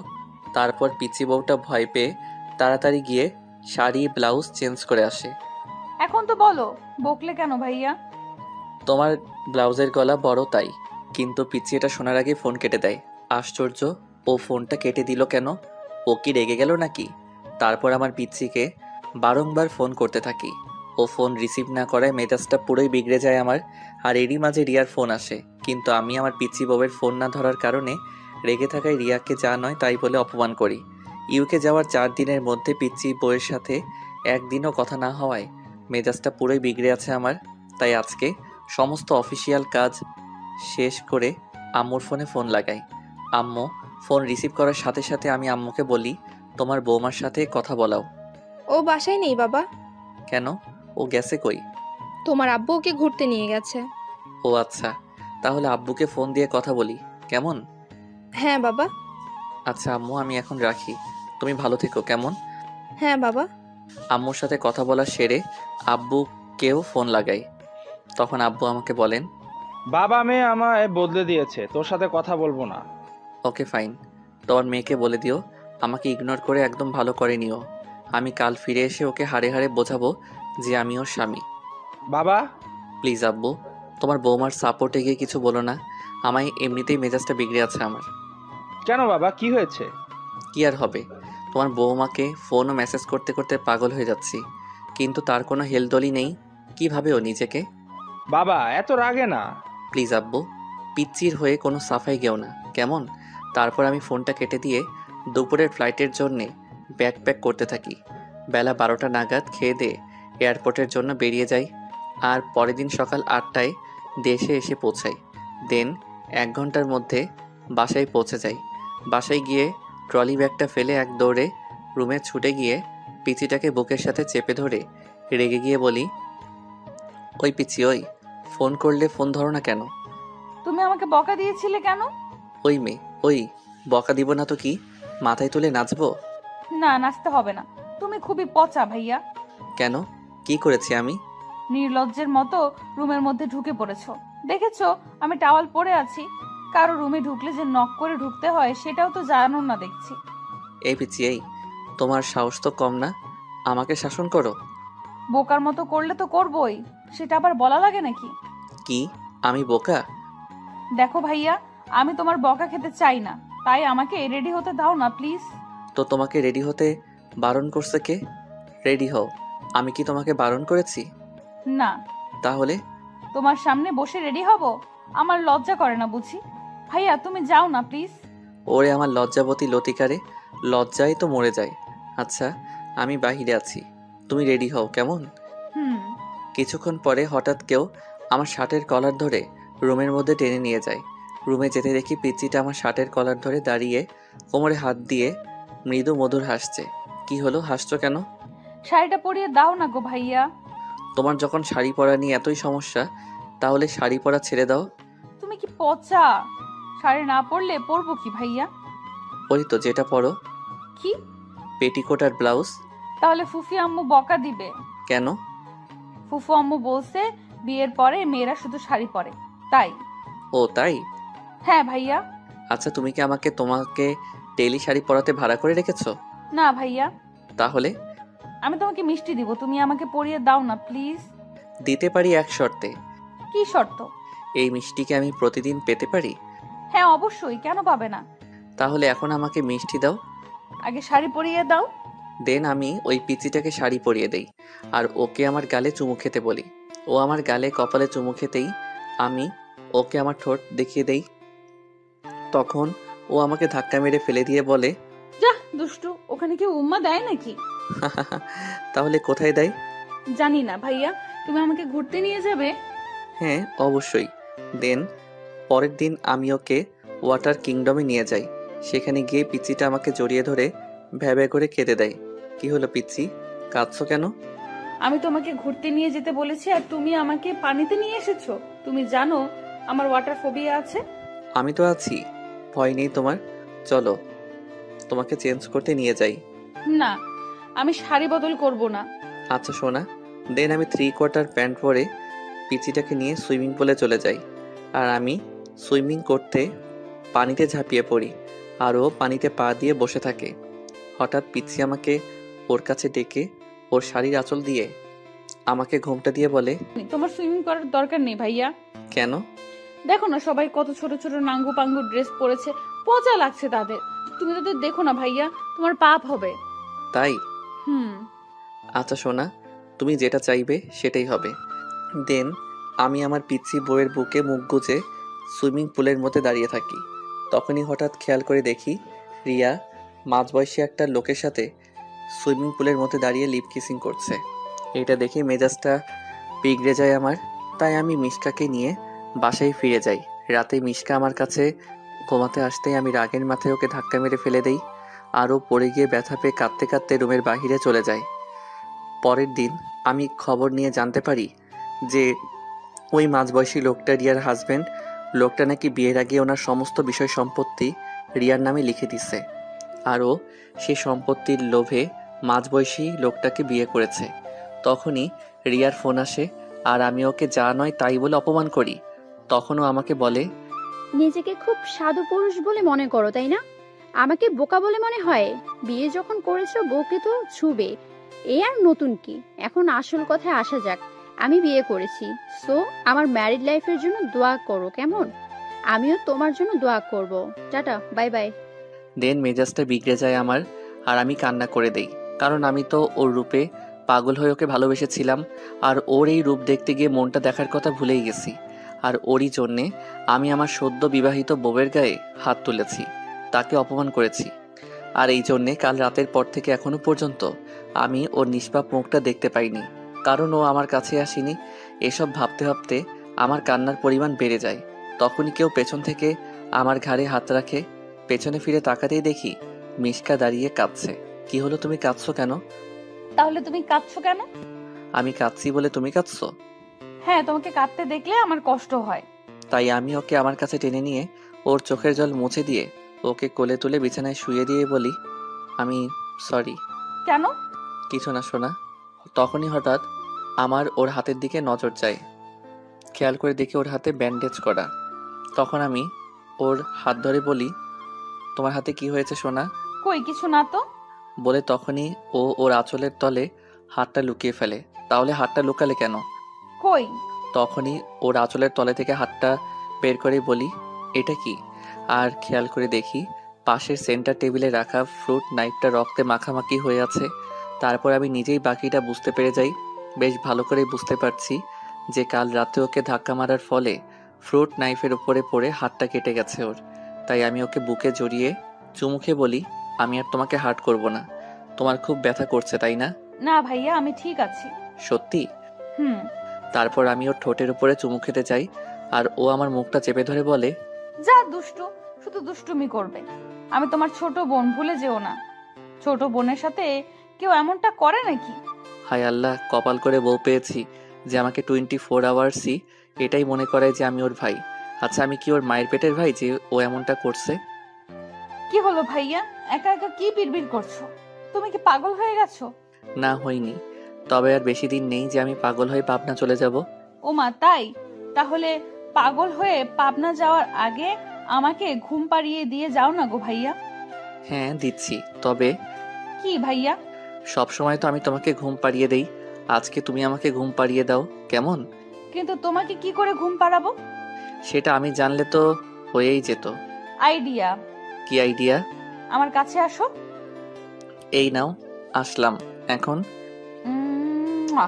তারপর পিচি বউটা ভয় পেয়ে তাড়াতাড়ি গিয়ে শাড়ি ব্লাউজ চেঞ্জ করে আসে। এখন তো বলো, বকলে কেন ভাইয়া? তোমার ব্লাউজের গলা বড় তাই। কিন্তু পিচি এটা শোনার আগে ফোন কেটে দেয়। আশ্চর্য, ও ফোনটা কেটে দিল কেন? ও কি রেগে গেল নাকি? তারপর আমার পিচ্চিকে বারংবার ফোন করতে থাকি। ও ফোন রিসিভ না করায় মেজাজটা পুরোই বিগড়ে যায় আমার। আর এরই মাঝে রিয়ার ফোন আসে, কিন্তু আমি আমার পিচ্চি বউয়ের ফোন না ধরার কারণে রেগে থাকায় রিয়াকে যা নয় তাই বলে অপমান করি। ইউকে যাওয়ার 4 দিনের মধ্যে পিচ্চি বউয়ের সাথে একদিনও কথা না হওয়ায় মেজাজটা পুরোই বিগড়ে আছে আমার। তাই আজকে সমস্ত অফিসিয়াল কাজ শেষ করে আম্মুর ফোনে ফোন লাগাই। আম্মু ফোন রিসিভ করার সাথে সাথে আমি আম্মুকে বলি, তোমার বৌমার সাথে কথা বলাও। ও বাসায় নেই বাবা। কেন? ও গেছে কই? তোমার আব্বু ওকে ঘুরতে নিয়ে গেছে। ও আচ্ছা, তাহলে আব্বুকে ফোন দিয়ে কথা বলি কেমন? হ্যাঁ বাবা। আচ্ছা আম্মু, আমি এখন রাখি, তুমি ভালো থেকো কেমন? হ্যাঁ বাবা। আম্মুর সাথে কথা বলা সেরে আব্বুকেও ফোন লাগাই। তখন আব্বু আমাকে বলেন, বাবা মেয়ে আমায় বদলে দিয়েছে, তোর সাথে কথা বলবো না। ওকে ফাইন, তোমার মেয়েকে বলে দিও আমাকে ইগনোর করে একদম ভালো করে নিও। আমি কাল ফিরে এসে ওকে হাড়ে হাড়ে বোঝাবো যে আমি ওর স্বামী। বাবা। প্লিজ আব্বু, তোমার বৌমার সাপোর্টে গিয়ে কিছু বলো না। আমায় এমনিতেই মেজাজটা বিগড়ে আছে আমার। কেন বাবা, কি হয়েছে? কি আর হবে, তোমার বৌমাকে ফোন ও মেসেজ করতে করতে পাগল হয়ে যাচ্ছি, কিন্তু তার কোনো হেলদোলই নেই। কিভাবে ও নিজেকে? বাবা এত রাগে না। প্লিজ আব্বু, পিচ্চির হয়ে কোনো সাফাই গেও না কেমন? তারপর আমি ফোনটা কেটে দিয়ে দুপুরের ফ্লাইটের জন্যে ব্যাগ প্যাক করতে থাকি। বেলা 12টা নাগাদ খেয়ে দিয়ে এয়ারপোর্টের জন্য বেরিয়ে যাই। আর পরের দিন সকাল 8টায় দেশে এসে পৌঁছাই। দেন 1 ঘন্টার মধ্যে বাসায় পৌঁছে যাই। বাসায় গিয়ে ট্রলি ব্যাগটা ফেলে এক দৌড়ে রুমে ছুটে গিয়ে পিচিটাকে বুকের সাথে চেপে ধরে রেগে গিয়ে বলি, ওই পিচি ওই, ফোন করলে ফোন ধরো না কেন? তুমি আমাকে বকা দিয়েছিলে কেন? ওই মেয়ে ওই, বকা দিব না তো কি, মাথায় তুলে নাচবো? না, নাচতে হবে না। তুমি খুবই পচা ভাইয়া। কেন, কি করেছি আমি? নির্লজ্জের মতো রুমের মধ্যে ঢুকে পড়েছো। দেখেছো আমি টাওয়াল পরে আছি। কারো রুমে ঢুকলে যে নক করে ঢুকতে হয় সেটাও তো জানো না দেখছি। এই পিচি এই, তোমার সাহস তো কম না, আমাকে শাসন করো। বোকার মতো করলে তো করবোই, সেটা আবার বলা লাগে নাকি? কি আমি বোকা? দেখো ভাইয়া, আমি তোমার বকা খেতে চাই না, তাই আমাকে রেডি হতে দাও না প্লিজ। তো তোমাকে রেডি হতে বারণ করছে কে? রেডি হও। আমি কি তোমাকে বারণ করেছি? না। তাহলে? তোমার সামনে বসে রেডি হব? আমার লজ্জা করে না বুঝি? ভাইয়া তুমি যাও না প্লিজ। ওরে আমার লজ্জাবতী লতিকারে, লজ্জায় তো মরে যায়। আচ্ছা আমি বাহিরে আছি, তুমি রেডি হও কেমন? হুম। কিছুক্ষণ পরে হঠাৎ কেউ আমার শার্টের কলার ধরে রুমের মধ্যে টেনে নিয়ে যায়। রুমে যেতে দেখি পিচ্চিটা আমার শার্টের কলার ধরে দাঁড়িয়ে কোমরে হাত দিয়ে মৃদু মধুর হাসছে। কি হলো, হাসছো কেন? শাড়িটা পরিয়ে দাও না গো ভাইয়া। তোমার যখন শাড়ি পরা নিয়ে এতই সমস্যা, তাহলে শাড়ি পরা ছেড়ে দাও। তুমি কি পচা? শাড়ি না পরলে পরবো কি ভাইয়া? ওই তো যেটা পরো, কি? পেটিকোট আর ব্লাউজ। তাহলে ফুফি আম্মু বকা দিবে। কেন? ফুফু আম্মু বলছে বিয়ের পরে মেয়েরা শুধু শাড়ি পরে, তাই। ও তাই? হ্যাঁ ভাইয়া। আচ্ছা, তুমি কি তোমাকে ডেইলি শাড়ি পরাতে ভাড়া করে রেখেছো? না ভাইয়া, তাহলে? আমি তোমাকে মিষ্টি দিব, তুমি আমাকে পরিয়ে দাও না প্লিজ। দিতে পারি এক শর্তে। কি শর্ত? এই মিষ্টিকে আমি প্রতিদিন পেতে পারি? হ্যাঁ অবশ্যই, কেন পাবে না। তাহলে এখন আমাকে মিষ্টি দাও। আগে শাড়ি পরিয়ে দাও। দেন আমি ওই পিচিটাকে শাড়ি পরিয়ে দেই আর ওকে আমার গালে চুমু খেতে বলি। ও আমার গালে কপালে চুমু খেতেই আমি ওকে আমার ঠোঁট দেখিয়ে দেই। তখন ও আমাকে ধাক্কা মেরে ফেলে দিয়ে বলে, যা দুষ্টু, ওখানে কি উম্মা দেয় নাকি? তাহলে কোথায় দেয়? জানি না ভাইয়া, তুমি আমাকে ঘুরতে নিয়ে যাবে? হ্যাঁ অবশ্যই। দেন পরের দিন আমি ওকে ওয়াটার কিংডমে নিয়ে যাই। সেখানে গিয়ে পিচ্চিটা আমাকে জড়িয়ে ধরে ভ্যাবে করে কেঁদে দেয়। কি হলো পিচ্চি, কাঁদছো কেন? আমি তোমাকে ঘুরতে নিয়ে যেতে বলেছি আর তুমি আমাকে পানিতে নিয়ে এসেছো। তুমি জানো আমার ওয়াটার ফোবিয়া আছে। আমি তো আছি, ভয় নেই তোমার। চলো তোমাকে চেঞ্জ করতে নিয়ে যাই। না, আমি শাড়ি বদল করব না। আচ্ছা সোনা। দেন আমি 3/4 প্যান্ট পরে পিচিটাকে নিয়ে সুইমিং পুলে চলে যাই। আর আমি সুইমিং করতে পানিতে ঝাঁপিয়ে পড়ি আর ও পানিতে পা দিয়ে বসে থাকে। হঠাৎ পিচ্ছি আমাকে ওর কাছে ডেকে ওর শাড়ির আঁচল দিয়ে আমাকে ঘোমটা দিয়ে বলে, তোমার সুইমিং করার দরকার নেই ভাইয়া। কেন? দেখো না সবাই কত ছোট ছোট নাঙ্গু পাঙ্গু ড্রেস পরেছে, পচা লাগছে তাদের। তুমি তাদের দেখো না ভাইয়া, তোমার পাপ হবে। তাই? হুম। আচ্ছা সোনা, তুমি যেটা চাইবে সেটাই হবে। দেন আমি আমার পিচ্ছি বউয়ের বুকে মুখ গুজে সুইমিং পুলের মধ্যে দাঁড়িয়ে থাকি। তখনই হঠাৎ খেয়াল করে দেখি রিয়া মাঝবয়সী একটা লোকের সাথে সুইমিং পুলের মধ্যে দাঁড়িয়ে লিপ কিসিং করছে। এটা দেখে মেজাজটা বিগড়ে যায় আমার। তাই আমি মিশকাকে নিয়ে বাসায় ফিরে যাই। রাতে মিশকা আমার কাছে ঘুমাতে আসতেই আমি রাগের মাথায় ওকে ধাক্কা মেরে ফেলে দেই। আরও পড়ে গিয়ে ব্যথা পেয়ে কাঁদতে কাঁদতে রুমের বাহিরে চলে যায়। পরের দিন আমি খবর নিয়ে জানতে পারি যে ওই মাঝবয়সী লোকটা রিয়ার হাজবেন্ড। লোকটা নাকি বিয়ের আগে ওনার সমস্ত বিষয় সম্পত্তি রিয়ার নামে লিখে দিচ্ছে। আরও সেই সম্পত্তির লোভে মাঝবয়সী লোকটাকে বিয়ে করেছে। তখনই রিয়ার ফোন আসে আর আমি ওকে যা নয় তাই বলে অপমান করি। তখনও আমাকে বলে, নিজেকে খুব সাধু পুরুষ বলে মনে করো তাই না? আমাকে বোকা বলে মনে হয়? বিয়ে যখন করেছো বউকে তো ছুবে, এ আর নতুন কি? এখন আসল কথায় আসা যাক। আমি বিয়ে করেছি, সো আমার ম্যারিড লাইফের জন্য দোয়া করো কেমন? আমিও তোমার জন্য দোয়া করব। Tata, bye bye. দেন মেজাজটা বিগড়ে যায় আমার আর আমি কান্না করে দেই। কারণ আমি তো ওর রূপে পাগল হয়ে ওকে ভালোবেসেছিলাম আর ওর এই রূপ দেখতে গিয়ে মনটা দেখার কথা ভুলেই গেছি। আর ওরই জন্যে আমি আমার সদ্য বিবাহিত বউয়ের গায়ে হাত তুলেছি, তাকে অপমান করেছি। আর এই জন্যে কাল রাতের পর থেকে এখনো পর্যন্ত আমি ওর নিষ্পাপ মুখটা দেখতে পাইনি, কারণ ও আমার কাছে আসেনি। এসব ভাবতে ভাবতে আমার কান্নার পরিমাণ বেড়ে যায়। তখনই কেউ পেছন থেকে আমার ঘাড়ে হাত রাখে। পেছনে ফিরে তাকাতেই দেখি মিশকা দাঁড়িয়ে কাঁদছে। কি হলো, তুমি কাঁদছো কেন? তাহলে তুমি কাঁদছো কেন? আমি কাঁদছি বলে তুমি কাঁদছো? হ্যাঁ, তোমাকে কাঁদতে দেখলে আমার কষ্ট হয়। তাই আমি ওকে আমার কাছে টেনে নিয়ে ওর চোখের জল মুছে দিয়ে ওকে কোলে তুলে বিছানায় শুয়ে দিয়ে বলি, আমি সরি। কেন? কিছু না শোনা। তখনই হঠাৎ আমার ওর হাতের দিকে নজর যায়। খেয়াল করে দেখি ওর হাতে ব্যান্ডেজ করা। তখন আমি ওর হাত ধরে বলি, তোমার হাতে কি হয়েছে সোনা? কই কিছু না তো। বলে তখনই ও ওর আঁচলের তলে হাতটা লুকিয়ে ফেলে। তাহলে হাতটা লুকালে কেন? কই? তখনই ওর আঁচলের তলে থেকে হাতটা বের করে বলি, এটা কি? আর খেয়াল করে দেখি পাশের সেন্টার টেবিলে রাখা ফ্রুট নাইফটা রক্তে মাখামাখি হয়ে আছে। তারপর আমি নিজেই বাকিটা বুঝতে পেরে যাই। বেশ ভালো করে বুঝতে পারছি যে কাল রাতে ওকে ধাক্কা মারার ফলে ফ্রুট নাইফের উপরে পড়ে হাতটা কেটে গেছে ওর। তাই আমি ওকে বুকে জড়িয়ে চুমুখে বলি, আমি আর তোমাকে হার্ট করব না। তোমার খুব ব্যথা করছে তাই না? না ভাইয়া, আমি ঠিক আছি। সত্যি? হুম। তারপর আমি ওর ঠোঁটের উপরে চুমু খেতে চাই আর ও আমার মুখটা চেপে ধরে বলে, যা দুষ্টু, শুধু দুষ্টুমি করবে। আমি তোমার ছোট বোন, ভুলে যেও না। ছোট বোনের সাথে কেউ এমনটা করে নাকি? হায় আল্লাহ, কপাল করে বউ পেয়েছি যে আমাকে 24 আওয়ার্সই এটাই মনে করায় যে আমি ওর ভাই। আচ্ছা, আমি কি ওর মায়ের পেটের ভাই যে ও এমনটা করছে? কি হলো ভাইয়া, একা একা কি বিড়বিড় করছো? তুমি কি পাগল হয়ে গেছো? না, হইনি। তবে আর বেশি দিন নেই যে আমি পাগল হয়ে পাবনা চলে যাব। ও মা, তাই? তাহলে পাগল হয়ে পাবনা যাওয়ার আগে আমাকে ঘুম পাড়িয়ে দিয়ে যাও না গো ভাইয়া। হ্যাঁ, দিচ্ছি। তবে কি ভাইয়া? সব সময় তো আমি তোমাকে ঘুম পাড়িয়ে দেই, আজকে তুমি আমাকে ঘুম পাড়িয়ে দাও, কেমন? কিন্তু তোমাকে কি করে ঘুম পাড়াবো? সেটা আমি জানলে তো হয়েই যেত। আইডিয়া। কি আইডিয়া? আমার কাছে আসো। এই নাও, আসলাম। এখন উম্মুয়া।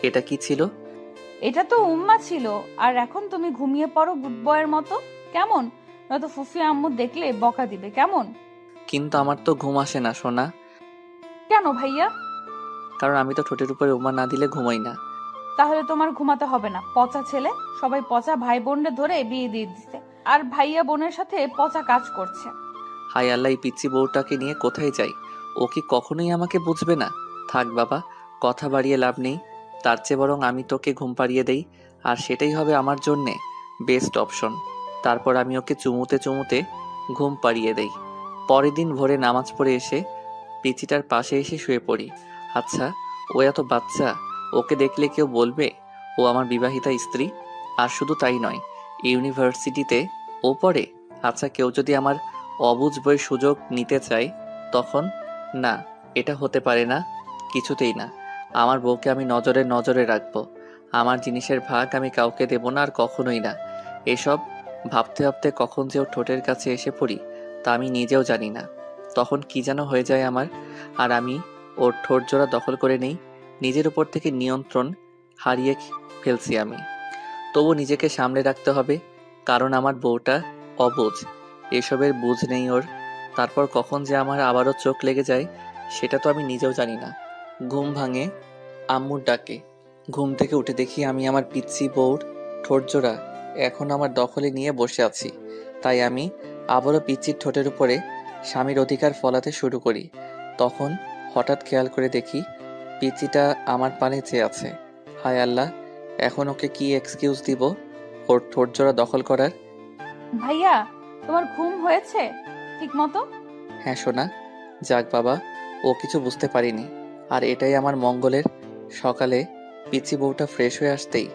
এটা কি ছিল? এটা তো উম্মা ছিল। আর এখন তুমি ঘুমিয়ে পড়ো গুড বয়ের মতো, কেমন? নয়তো ফুফি আম্মু দেখলে বকা দিবে, কেমন? কিন্তু আমার তো ঘুম আসে না সোনা। কেন ভাইয়া? কারণ আমি তো ঠোঁটের উপরে উমা না দিলে ঘুমাই না। তাহলে তোমার ঘুমাতে হবে না, পচা ছেলে। সবাই পচা ভাই বোনরে ধরে বিয়ে দিয়ে দিচ্ছে, আর ভাইয়া বোনের সাথে পচা কাজ করছে। হায় আল্লাহ, এই পিচ্চি বউটাকে নিয়ে কোথায় যাই? ও কি কখনোই আমাকে বুঝবে না? থাক বাবা, কথা বাড়িয়ে লাভ নেই। তার চেয়ে বরং আমি তোকে ঘুম পাড়িয়ে দেই, আর সেটাই হবে আমার জন্যে বেস্ট অপশন। তারপর আমি ওকে চুমুতে চুমুতে ঘুম পাড়িয়ে দেই। পরের দিন ভোরে নামাজ পড়ে এসে পিচিটার পাশে এসে শুয়ে পড়ি। আচ্ছা, ও এত বাচ্চা, ওকে দেখলে কেউ বলবে ও আমার বিবাহিতা স্ত্রী? আর শুধু তাই নয়, ইউনিভার্সিটিতে ও পড়ে। আচ্ছা, কেউ যদি আমার অবুঝ বইয়ের সুযোগ নিতে চায় তখন? না, এটা হতে পারে না, কিছুতেই না। আমার বউকে আমি নজরে নজরে রাখবো। আমার জিনিসের ভাগ আমি কাউকে দেব না, আর কখনোই না। এসব ভাবতে ভাবতে কখন যে ওর ঠোঁটের কাছে এসে পড়ি তা আমি নিজেও জানি না। তখন কি যেন হয়ে যায় আমার, আর আমি ওর ঠোঁট জোড়া দখল করে নেই। নিজের উপর থেকে নিয়ন্ত্রণ হারিয়ে ফেলছি আমি। তবু নিজেকে সামলে রাখতে হবে, কারণ আমার বউটা অবুঝ, এসবের বুঝ নেই ওর। তারপর কখন যে আমার আবারও চোখ লেগে যায় সেটা তো আমি নিজেও জানি না। ঘুম ভাঙে আম্মুর ডাকে। ঘুম থেকে উঠে দেখি আমি আমার পিচ্চি বউর ঠোঁটজোড়া এখন আমার দখলে নিয়ে বসে আছি। তাই আমি আবারও পিচ্চির ঠোঁটের উপরে স্বামীর অধিকার ফলাতে শুরু করি। তখন হঠাৎ খেয়াল করে দেখি পিচ্চিটা আমার পানে চেয়ে আছে। হায় আল্লাহ, এখন ওকে কি এক্সকিউজ দিব ওর ঠোঁটজোড়া দখল করার? ভাইয়া, তোমার ঘুম হয়েছে ঠিক মতো? হ্যাঁ সোনা, যাক বাবা, ও কিছু বুঝতে পারিনি। আর এটাই আমার মঙ্গলের। সকালে পিচি বউটা ফ্রেশ হয়ে আসতেই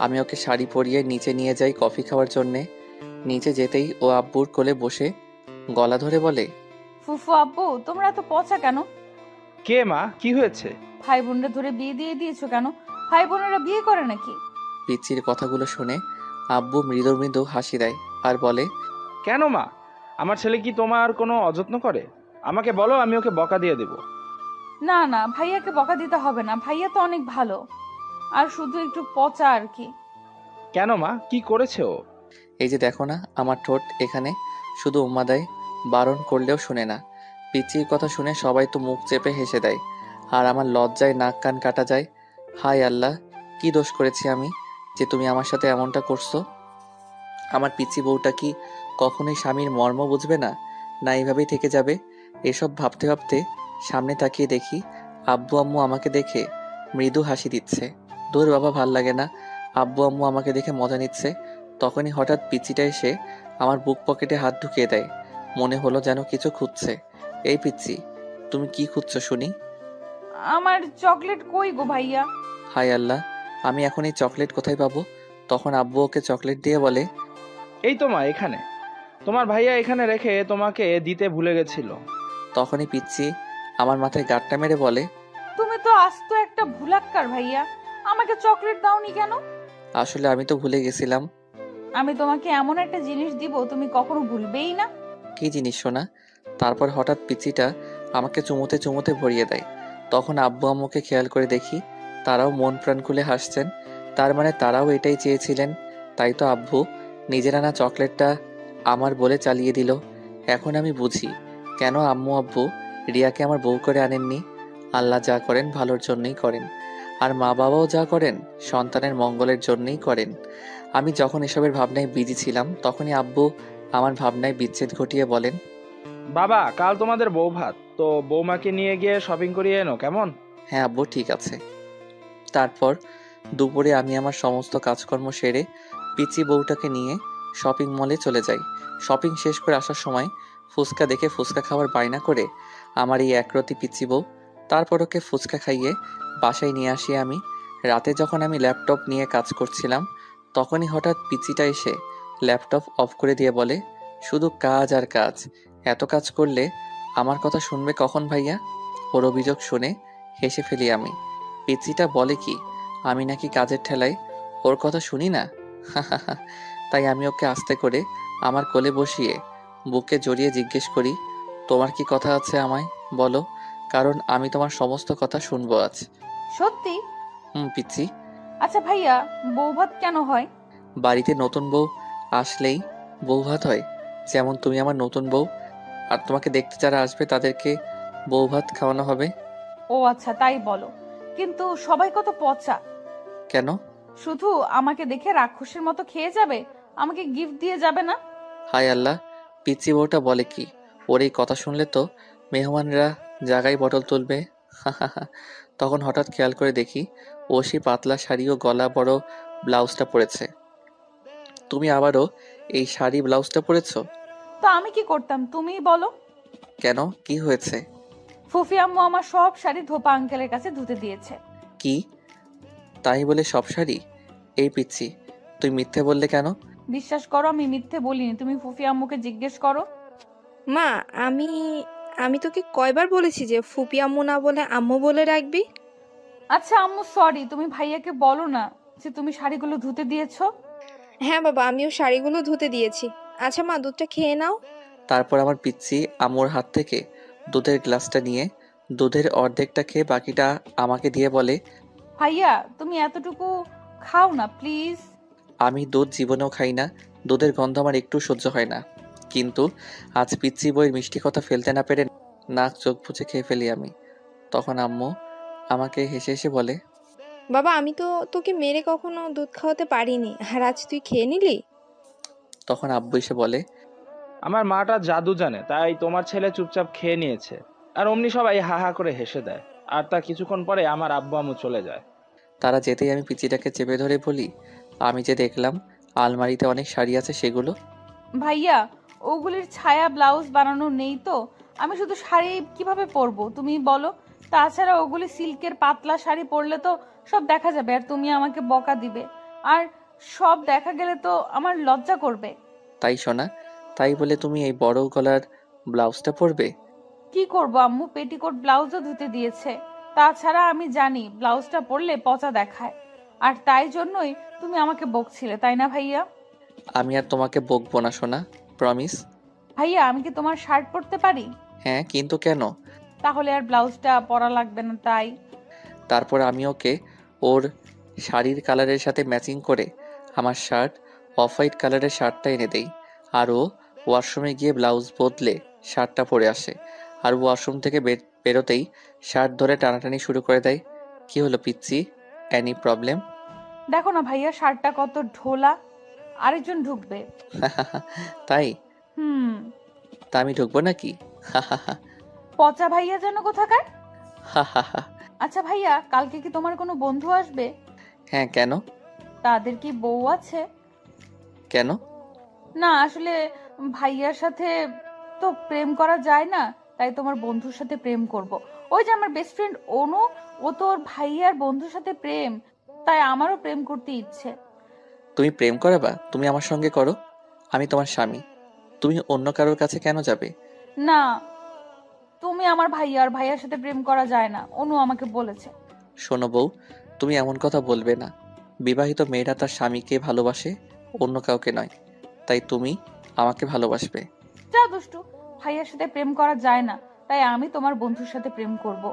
আমি ওকে শাড়ি পরিয়ে নিচে নিয়ে যাই কফি খাওয়ার জন্যে। নিচে যেতেই ও আব্বুর কোলে বসে গলা ধরে বলে, ফুফু আব্বু, তোমরা এত পচা কেন? কে মা, কি হয়েছে? ভাই বোনরা ধরে বিয়ে দিয়ে দিয়েছো কেন? ভাই বোনেরা বিয়ে করে নাকি? পিচির কথাগুলো শুনে আব্বু মৃদু মৃদু হাসি দেয় আর বলে, কেন মা, আমার ছেলে কি তোমার কোনো অযত্ন করে? আমাকে বলো, আমি ওকে বকা দিয়ে দেব। না না, ভাইয়াকে বকা দিতে হবে না, ভাইয়া তো অনেক ভালো, আর শুধু একটু পচা আর কি। কেন মা, কি করেছে ও? এই যে দেখো না আমার ঠোঁট এখানে, শুধু উম্মা দেয়, বারণ করলেও শুনে না। পিচির কথা শুনে সবাই তো মুখ চেপে হেসে দেয়, আর আমার লজ্জায় নাক কান কাটা যায়। হায় আল্লাহ, কি দোষ করেছি আমি যে তুমি আমার সাথে এমনটা করছো? আমার পিচি বউটা কি কখনোই স্বামীর মর্ম বুঝবে না, না এইভাবেই থেকে যাবে? এসব ভাবতে ভাবতে সামনে তাকিয়ে দেখি আব্বু আম্মু আমাকে দেখে মৃদু হাসি দিচ্ছে। দূর বাবা, ভাল লাগে না। আব্বু আম্মু আমাকে দেখে মজা নিচ্ছে। তখনই হঠাৎ পিচিটা এসে আমার বুক পকেটে হাত ঢুকিয়ে দেয়। মনে হলো যেন কিছু খুঁজছে। এই পিচ্চি, তুমি কি খুঁজছো শুনি? আমার চকলেট কই গো ভাইয়া? হায় আল্লাহ, আমি এখন এই চকলেট কোথায় পাবো? তখন আব্বু ওকে চকলেট দিয়ে বলে, এই তো মা, এখানে। তোমার ভাইয়া এখানে রেখে তোমাকে দিতে ভুলে গেছিল। তখনই পিচ্চি আমার মাথায় গাঁটটা মেরে বলে, তুমি তো আস্ত একটা ভুলাক্কার ভাইয়া, আমাকে চকলেট দাওনি কেন? আসলে আমি তো ভুলে গেছিলাম। আমি তোমাকে এমন একটা জিনিস দিব তুমি কখনো ভুলবেই না। কি জিনিস শোনা? তারপর হঠাৎ পিচিটা আমাকে চুমুতে চুমুতে ভরিয়ে দেয়। তখন আব্বু আম্মুকে খেয়াল করে দেখি তারাও মন প্রাণ খুলে হাসছেন। তার মানে তারাও এটাই চেয়েছিলেন। তাই তো আব্বু নিজের আনা চকলেটটা আমার বলে চালিয়ে দিল। এখন আমি বুঝি কেন আম্মু আব্বু রিয়াকে আমার বউ করে আনেননি। আল্লাহ যা করেন ভালোর জন্যই করেন, আর মা বাবাও যা করেন সন্তানের মঙ্গলের জন্যই করেন। আমি যখন এসবের ভাবনায় বিজি ছিলাম তখনই আব্বু আমার ভাবনায় বিচ্ছেদ ঘটিয়ে বলেন, বাবা, কাল তোমাদের বউ ভাত, তো বৌমাকে নিয়ে গিয়ে শপিং করিয়ে এনো, কেমন? হ্যাঁ আব্বু, ঠিক আছে। তারপর দুপুরে আমি আমার সমস্ত কাজকর্ম সেরে পিচি বউটাকে নিয়ে শপিং মলে চলে যাই। শপিং শেষ করে আসার সময় ফুচকা দেখে ফুচকা খাওয়ার বায়না করে আমার এই একরতি পিচি বউ। তারপর ওকে ফুচকা খাইয়ে বাসায় নিয়ে আসি আমি। রাতে যখন আমি ল্যাপটপ নিয়ে কাজ করছিলাম তখনই হঠাৎ পিচিটা এসে ল্যাপটপ অফ করে দিয়ে বলে, শুধু কাজ আর কাজ, এত কাজ করলে আমার কথা শুনবে কখন ভাইয়া? ওর অভিযোগ শুনে হেসে ফেলি আমি। পিচিটা বলে কি আমি নাকি কাজের ঠেলায় ওর কথা শুনি না। তাই আমি ওকে আস্তে করে আমার কোলে বসিয়ে বুকে জড়িয়ে জিজ্ঞেস করি, তোমার কি কথা আছে আমায় বলো, কারণ আমি তোমার সমস্ত কথা শুনবো আজ। সত্যি? পিচ্ছি। আচ্ছা ভাইয়া, বৌভাত কেন হয়? বাড়িতে নতুন বউ আসলেই বউ ভাত হয়। যেমন তুমি আমার নতুন বউ, আর তোমাকে দেখতে যারা আসবে তাদেরকে বউ ভাত খাওয়ানো হবে। ও আচ্ছা, তাই বলো। কিন্তু সবাই কত পচা। কেন? শুধু আমাকে দেখে রাক্ষসের মতো খেয়ে যাবে? আমাকে গিফট দিয়ে যাবে না? হায় আল্লাহ, পিচ্চি বউটা বলে কি? ওর এই কথা শুনলে তো মেহমানরা জাগায় বটল তুলবে। তখন হঠাৎ খেয়াল করে দেখি ও সেই পাতলা শাড়ি ও গলা বড় ব্লাউজটা পরেছে। তুমি আবারও এই শাড়ি ব্লাউজটা পরেছো? তো আমি কি করতাম তুমিই বলো। কেন, কি হয়েছে? ফুফি আম্মু আমার সব শাড়ি ধোপা আঙ্কেলের কাছে ধুতে দিয়েছে। কি, তাই বলে সব শাড়ি? এই পিচ্ছি, তুই মিথ্যে বললে কেন? বিশ্বাস করো, আমি মিথ্যে বলিনি, তুমি ফুফি আম্মুকে জিজ্ঞেস করো। মা, আমি আমি তোকে কয়বার বলেছি যে ফুপি আম্মু না বলে আম্মু বলে রাখবি? আচ্ছা আম্মু সরি, তুমি ভাইয়াকে বলো না যে তুমি শাড়িগুলো ধুতে দিয়েছো। হ্যাঁ বাবা, আমিও শাড়িগুলো ধুতে দিয়েছি। আচ্ছা মা, দুধটা খেয়ে নাও। তারপর আমার পিচ্চি আম্মুর হাত থেকে দুধের গ্লাসটা নিয়ে দুধের অর্ধেকটা খেয়ে বাকিটা আমাকে দিয়ে বলে, ভাইয়া তুমি এতটুকু খাও না প্লিজ। আমি দুধ জীবনেও খাই না, দুধের গন্ধ আমার একটু সহ্য হয় না। কিন্তু আজ পিচ্চি বইয়ের মিষ্টি কথা ফেলতে না পেরে নাক চোখ বুজে খেয়ে ফেলি আমি। তখন আম্মু আমাকে হেসে হেসে বলে, বাবা, আমি তো তোকে মেরে কখনো দুধ খাওয়াতে পারিনি, আর আজ তুই খেয়ে নিলি। তখন আব্বু এসে বলে, আমার মাটা জাদু জানে, তাই তোমার ছেলে চুপচাপ খেয়ে নিয়েছে। আর অমনি সবাই হা হা করে হেসে দেয়। আর তার কিছুক্ষণ পরে আমার আব্বু আম্মু চলে যায়। তারা যেতেই আমি পিচিটাকে চেপে ধরে বলি, আমি যে দেখলাম আলমারিতে অনেক শাড়ি আছে সেগুলো। ভাইয়া ওগুলির ছায়া ব্লাউজ বানানো নেই তো, আমি শুধু শাড়ি কিভাবে পরবো তুমি বলো। তাছাড়া ওগুলি সিল্কের পাতলা শাড়ি পরলে তো সব দেখা যাবে, আর তুমি আমাকে বকা দিবে, আর সব দেখা গেলে তো আমার লজ্জা করবে। তাই শোনা, তাই বলে তুমি এই বড় গলার ব্লাউজটা পরবে? কি করব আম্মু, পেটিকোট ব্লাউজও ধুতে দিয়েছে। তাছাড়া আমি জানি ব্লাউজটা পরলে পচা দেখায়, আর তাই জন্যই তুমি আমাকে বকছিলে, তাই না ভাইয়া? আমি আর তোমাকে বকবো না শোনা, প্রমিস। ভাইয়া আমি কি তোমার শার্ট পরতে পারি? হ্যাঁ, কিন্তু কেন? তাহলে আর ব্লাউজটা পরা লাগবে না তাই। তারপর আমি ওকে ওর শাড়ির কালারের সাথে ম্যাচিং করে আমার শার্ট, অফ হোয়াইট কালারের শার্টটা এনে দেই। আর ও ওয়াশরুমে গিয়ে ব্লাউজ বদলে শার্টটা পরে আসে। আর ওয়াশরুম থেকে বেরোতেই শার্ট ধরে টানাটানি শুরু করে দেয়। কি হলো পিচ্চি, এনি প্রবলেম? দেখো না ভাইয়া শার্টটা কত ঢোলা, আরেকজন ঢুকবে। তাই? হুম। তা আমি ঢুকবো নাকি? পচা ভাইয়া যেন কোথাকার। হা। আচ্ছা ভাইয়া, কালকে কি তোমার কোনো বন্ধু আসবে? হ্যাঁ, কেন? তাদের কি বউ আছে? কেন? না আসলে ভাইয়ার সাথে তো প্রেম করা যায় না, তাই তোমার বন্ধুর সাথে প্রেম করব। ওই যে আমার বেস্ট ফ্রেন্ড অনু, ও তো ওর ভাইয়ার বন্ধুর সাথে প্রেম, তাই আমারও প্রেম করতে ইচ্ছে। তুমি প্রেম করাবা? তুমি আমার সঙ্গে করো, আমি তোমার স্বামী। তুমি অন্য কারোর কাছে কেন যাবে? না, তুমি আমার ভাইয়া, আর ভাইয়ার সাথে প্রেম করা যায় না, অনু আমাকে বলেছে। শোনো বউ, তুমি এমন কথা বলবে না। বিবাহিত মেয়েরা তার স্বামীকে ভালোবাসে, অন্য কাউকে নয়। তাই তুমি আমাকে ভালোবাসবে। যা দুষ্টু, ভাইয়ার সাথে প্রেম করা যায় না, তাই আমি তোমার বন্ধুর সাথে প্রেম করব।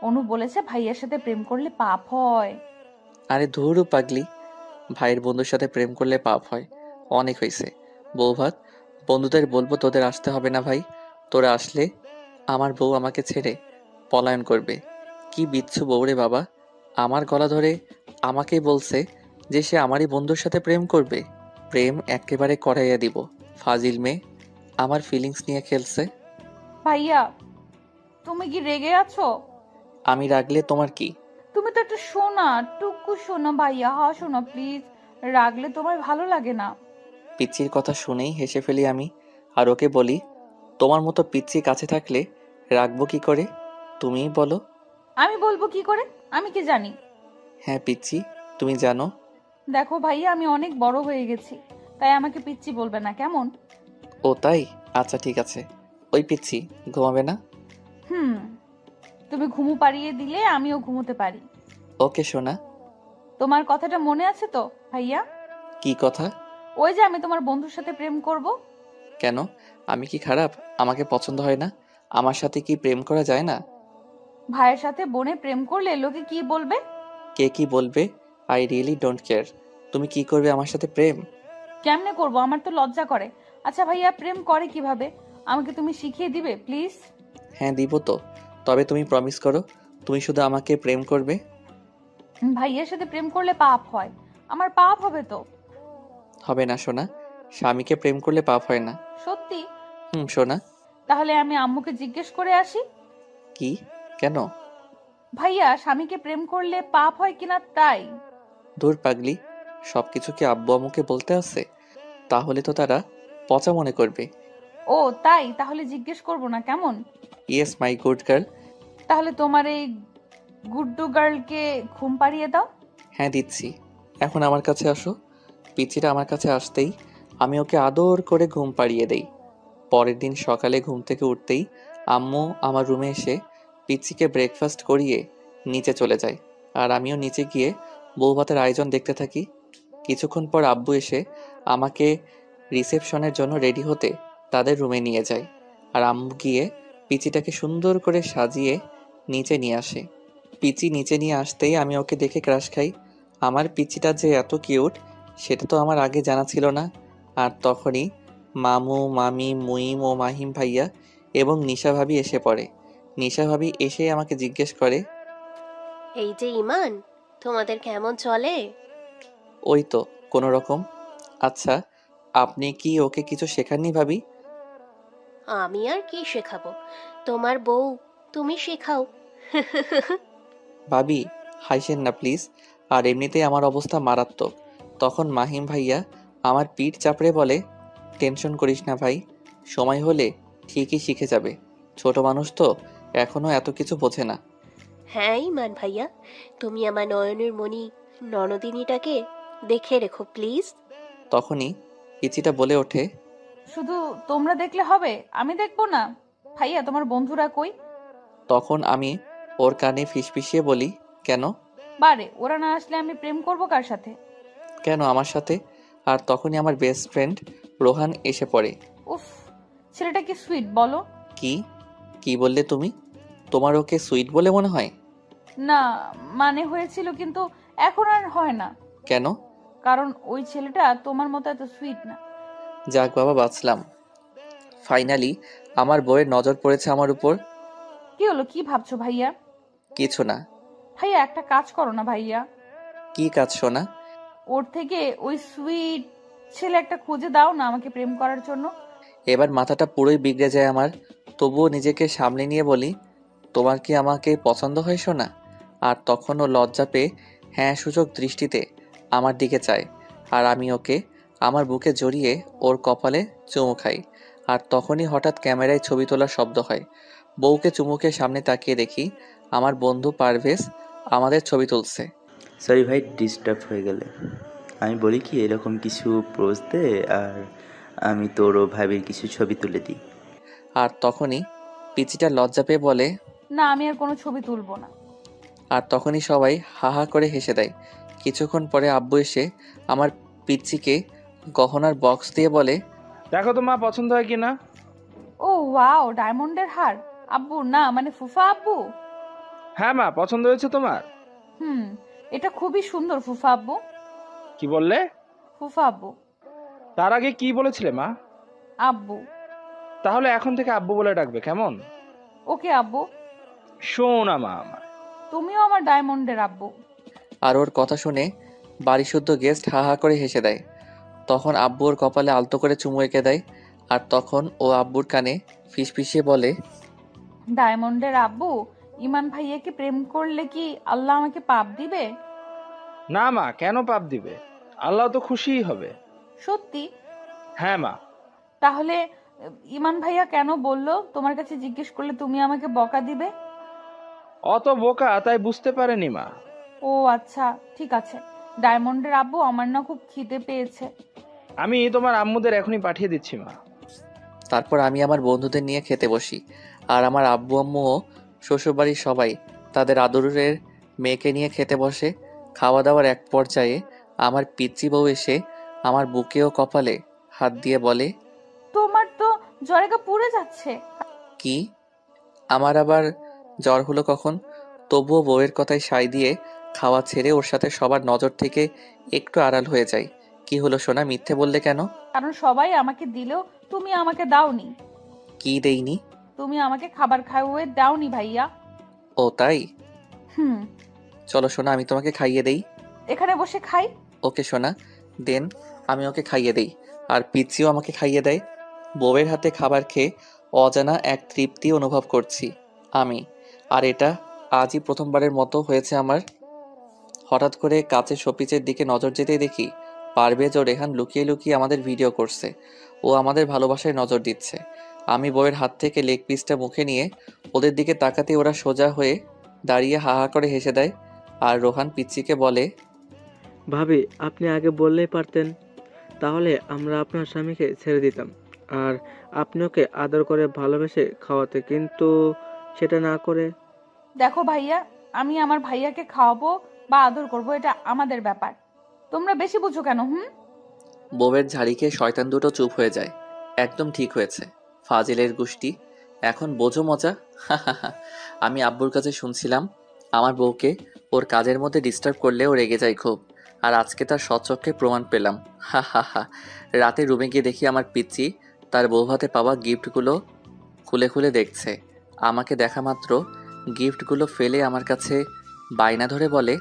অনু বলেছে ভাইয়ার সাথে প্রেম করলে পাপ হয়। আরে ধুরু পাগলি, ভাইয়ের বন্ধুর সাথে প্রেম করলে পাপ হয়? অনেক হয়েছে বউ ভাত। বন্ধুদের বলবো তোদের আসতে হবে না ভাই। তোরা আসলে আমার বউ আমাকে ছেড়ে পলায়ন করবে। কি বিচ্ছু বউ রে বাবা, আমার গলা ধরে আমাকেই বলছে যে সে আমারই বন্ধুর সাথে প্রেম করবে। প্রেম একেবারে করাইয়া দিব। ফাজিল মেয়ে, আমার ফিলিংস নিয়ে খেলছে। ভাইয়া তুমি কি রেগে আছো? আমি রাগলে তোমার কি? তুমি তো একটা সোনা, টুকু সোনা ভাইয়া, হা সোনা প্লিজ। রাগলে তোমার ভালো লাগে না। পিচ্চির কথা শুনেই হেসে ফেলি আমি, আর ওকে বলি, তোমার মতো পিচ্চি কাছে থাকলে রাখবো কি করে? তুমিই বলো। আমি বলবো কি করে? আমি কি জানি? হ্যাঁ পিচ্চি, তুমি জানো। দেখো ভাইয়া, আমি অনেক বড় হয়ে গেছি, তাই আমাকে পিচ্চি বলবে না, কেমন? ও তাই? আচ্ছা ঠিক আছে। ওই পিচ্চি, ঘুমাবে না? হুম, তুমি ঘুমু পাড়িয়ে দিলে আমিও ঘুমোতে পারি। ওকে সোনা। তোমার কথাটা মনে আছে তো ভাইয়া? কি কথা? ওই যে আমি তোমার বন্ধুর সাথে প্রেম করব। কেন? আমি কি খারাপ? আমাকে পছন্দ হয় না? আমার সাথে কি প্রেম করা যায় না? ভাইয়ের সাথে বোনে প্রেম করলে লোকে কি বলবে? কে কি বলবে? I really don't care. তুমি কি করবে আমার সাথে প্রেম? কেমনে করব? আমার তো লজ্জা করে। আচ্ছা ভাইয়া, প্রেম করে কিভাবে? আমাকে তুমি শিখিয়ে দিবে প্লিজ? হ্যাঁ দিব তো। তবে তুমি প্রমিস করো, তুমি শুধু আমাকে প্রেম করবে। ভাইয়ের সাথে প্রেম করলে পাপ হয়। আমার পাপ হবে তো? হবে না সোনা, স্বামীকে প্রেম করলে পাপ হয় না। সত্যি? সোনা। তাহলে আমি আম্মুকে জিজ্ঞেস করে আসি। কি? কেন? ভাইয়া, স্বামীকে প্রেম করলে পাপ হয় কিনা তাই। দূর পাগলি, সবকিছু কি আব্বু আম্মুকে বলতে আছে? তাহলে তো তারা পচা মনে করবে। ও তাই? তাহলে জিজ্ঞেস করব না, কেমন? Yes my good girl. তাহলে তোমার এই গুড্ডু গার্লকে ঘুম পাড়িয়ে দাও। হ্যাঁ দিচ্ছি। এখন আমার কাছে আসো। পিচিটা আমার কাছে আসতেই আমি ওকে আদর করে ঘুম পাড়িয়ে দেই। পরের দিন সকালে ঘুম থেকে উঠতেই আম্মু আমার রুমে এসে পিচ্চিকে ব্রেকফাস্ট করিয়ে নিচে চলে যায়, আর আমিও নিচে গিয়ে বউ ভাতের আয়োজন দেখতে থাকি। কিছুক্ষণ পর আব্বু এসে আমাকে রিসেপশনের জন্য রেডি হতে তাদের রুমে নিয়ে যায়, আর আম্মু গিয়ে পিচিটাকে সুন্দর করে সাজিয়ে নিচে নিয়ে আসে। পিচি নিচে নিয়ে আসতেই আমি ওকে দেখে ক্রাশ খাই। আমার পিচিটা যে এত কিউট সেটা তো আমার আগে জানা ছিল না। আর তখনই মামু, মামি, মুইম ও মাহিম ভাইয়া এবং নিশা ভাবি এসে পড়ে। নিশা ভাবি এসে আমাকে জিজ্ঞেস করে, এই যে ইমান, তোমাদের কেমন চলে? ওই তো কোনো রকম। আচ্ছা, আপনি কি ওকে কিছু শেখাননি ভাবি? আমি আর কি শেখাবো, তোমার বউ, তুমি শেখাও। ভাবি হাসেন না প্লিজ, আর এমনিতেই আমার অবস্থা মারাত্মক। তখন মাহিম ভাইয়া আমার পিঠ চাপড়ে বলে, টেনশন করিস না ভাই, সময় হলে ঠিকই শিখে যাবে। ছোট মানুষ তো, এখনো এত কিছু বোঝে না। হ্যাঁ ইমান ভাইয়া, তুমি আমার নয়নের মণি ননদিনীটাকে দেখে রেখো প্লিজ। তখনই পিচিটা বলে ওঠে, শুধু তোমরা দেখলে হবে? আমি দেখবো না? ভাইয়া, তোমার বন্ধুরা কই? তখন আমি ওর কানে ফিসফিসিয়ে বলি, কেন? বারে, ওরা না আসলে আমি প্রেম করব কার সাথে? কেন আমার সাথে? আর তখনই আমার বেস্ট ফ্রেন্ড রোহান এসে পড়ে। উফ, ছেলেটা কি সুইট বলো। কি? কি বললে তুমি? তোমার ওকে সুইট বলে মনে হয়? না, মানে হয়েছিল, কিন্তু এখন আর হয় না। কেন? কারণ ওই ছেলেটা তোমার মতো এত সুইট না। যাক বাবা, বাঁচলাম। ফাইনালি আমার বউয়ের নজর পড়েছে আমার উপর। কি হলো, কি ভাবছো ভাইয়া? কিছু না। ভাইয়া, একটা কাজ করো না ভাইয়া। কি কাজ সোনা? ওর থেকে ওই সুইট ছেলে একটা খুঁজে দাও না আমাকে প্রেম করার জন্য। এবার মাথাটা পুরোই বিগড়ে যায় আমার। তবুও নিজেকে সামলে নিয়ে বলি, তোমার কি আমাকে পছন্দ হয় সোনা? আর তখন ও লজ্জা পেয়ে হ্যাঁ সূচক দৃষ্টিতে আমার দিকে চায়, আর আমি ওকে আমার বুকে জড়িয়ে ওর কপালে চুমু খাই। আর তখনই হঠাৎ ক্যামেরায় ছবি তোলার শব্দ হয়। বউকে চুমুকে সামনে তাকিয়ে দেখি আমার বন্ধু পারভেজ আমাদের ছবি তুলছে। সরি ভাই, ডিস্টার্ব হয়ে গেলে। আমি বলি কি, এরকম কিছু পোজ দে, আর আমি তোর ও ভাবির কিছু ছবি তুলে দিই। আর তখনই পিচিটা লজ্জা পেয়ে বলে, না, আমি আর কোনো ছবি তুলবো না। আর তখনই সবাই হা হা করে হেসে দেয়। কিছুক্ষণ পরে আব্বু এসে আমার পিচ্চিকে গহনার বক্স দিয়ে বলে, দেখো তো মা, পছন্দ হয় কিনা। ও ওয়াও, ডায়মন্ডের হার। আব্বু না, মানে ফুফা আব্বু। হ্যাঁ মা, পছন্দ হয়েছে তোমার? হুম, এটা খুবই সুন্দর ফুফা আব্বু। কি বললে? ফুফা আব্বু। তার আগে কি বলেছিলে মা? আব্বু। তাহলে এখন থেকে আব্বু বলে ডাকবে, কেমন? ওকে আব্বু। শোনা মা আমার। তুমিও আমার ডায়মন্ডের আব্বু। আর ওর কথা শুনে বাড়ি শুদ্ধ গেস্ট হা হা করে হেসে দেয়। তখন আব্বু ওর কপালে আলতো করে চুমু এঁকে দেয়। আর তখন ও আব্বুর কানে ফিসফিসিয়ে বলে, ডায়মন্ডের আব্বু, ইমান ভাইয়াকে প্রেম করলে কি আল্লাহ আমাকে পাপ দিবে? না মা, কেন পাপ দিবে? আল্লাহ তো খুশিই হবে। সত্যি? হ্যাঁ মা। তাহলে ইমান ভাইয়া কেন বলল তোমার কাছে জিজ্ঞেস করলে তুমি আমাকে বকা দিবে? অত বোকা তাই বুঝতে পারেনি মা। ও আচ্ছা, ঠিক আছে। ডায়মন্ডের আব্বু, আমার না খুব খিদে পেয়েছে। আমি তোমার আম্মুদের এখনই পাঠিয়ে দিচ্ছি মা। তারপর আমি আমার বন্ধুদের নিয়ে খেতে বসি। আর আমার আব্বু আম্মু ও শ্বশুরবাড়ির সবাই তাদের আদরের মেয়েকে নিয়ে খেতে বসে। খাওয়া দাওয়ার এক পর্যায়ে আমার পিচ্চি বউ এসে আমার বুকে ও কপালে হাত দিয়ে বলে, তোমার তো জরেগা পুড়ে যাচ্ছে। কি? আমার আবার জ্বর হলো কখন? তবুও বউয়ের কথায় সায় দিয়ে খাওয়া ছেড়ে ওর সাথে সবার নজর থেকে একটু আড়াল হয়ে যায়। কি হলো সোনা, মিথ্যে বললে কেন? কারণ সবাই আমাকে দিলেও তুমি আমাকে দাওনি। কি দেইনি? তুমি আমাকে খাবার খাওয়াতে দাওনি ভাইয়া। ও তাই? হুম। চলো সোনা, আমি তোমাকে খাইয়ে দেই। এখানে বসে খাই। ওকে সোনা, দেন আমি ওকে খাইয়ে দেই। আর পিচ্চিও আমাকে খাইয়ে দেয়। বউয়ের হাতে খাবার খেয়ে অজানা এক তৃপ্তি অনুভব করছি আমি। আর এটা আজই প্রথমবারের মতো হয়েছে আমার। হঠাৎ করে কাছে শোপিসের দিকে নজর যেতেই দেখি পারভেজ ও রেহান লুকিয়ে লুকিয়ে আমাদের ভিডিও করছে। ও আমাদের ভালোবাসায় নজর দিচ্ছে। আমি বউয়ের হাত থেকে লেগ পিসটা মুখে নিয়ে ওদের দিকে তাকাতে ওরা সোজা হয়ে দাঁড়িয়ে হা হা করে হেসে দেয়। আর রোহান পিচ্চিকে বলে, ভাবি, আপনি আগে বললেই পারতেন, তাহলে আমরা আপনার স্বামীকে ছেড়ে দিতাম আর আপনি ওকে আদর করে ভালোবেসে খাওয়াতে, কিন্তু সেটা না করে। দেখো ভাইয়া, আমি আমার ভাইয়াকে খাওয়াবো বা আদর করবো, এটা আমাদের ব্যাপার। তোমরা বেশি বুঝো কেন? বউয়ের ঝাড়িকে শয়তান দুটো চুপ হয়ে যায়। একদম ঠিক হয়েছে, ফাজিলের গোষ্ঠী। এখন বোঝো মজা। আমি আব্বুর কাছে শুনছিলাম আমার বউকে ওর কাজের মধ্যে ডিস্টার্ব করলে ও রেগে যায় খুব। আর আজকে তার স্বচক্ষে প্রমাণ পেলাম। হা হা হা। রাতে রুমে গিয়ে দেখি আমার পিচ্চি তার বউ হাতে পাওয়া গিফটগুলো খুলে খুলে দেখছে। আমাকে দেখা মাত্র গিফটগুলো ফেলে আমার কাছে বায়না ধরে বলে,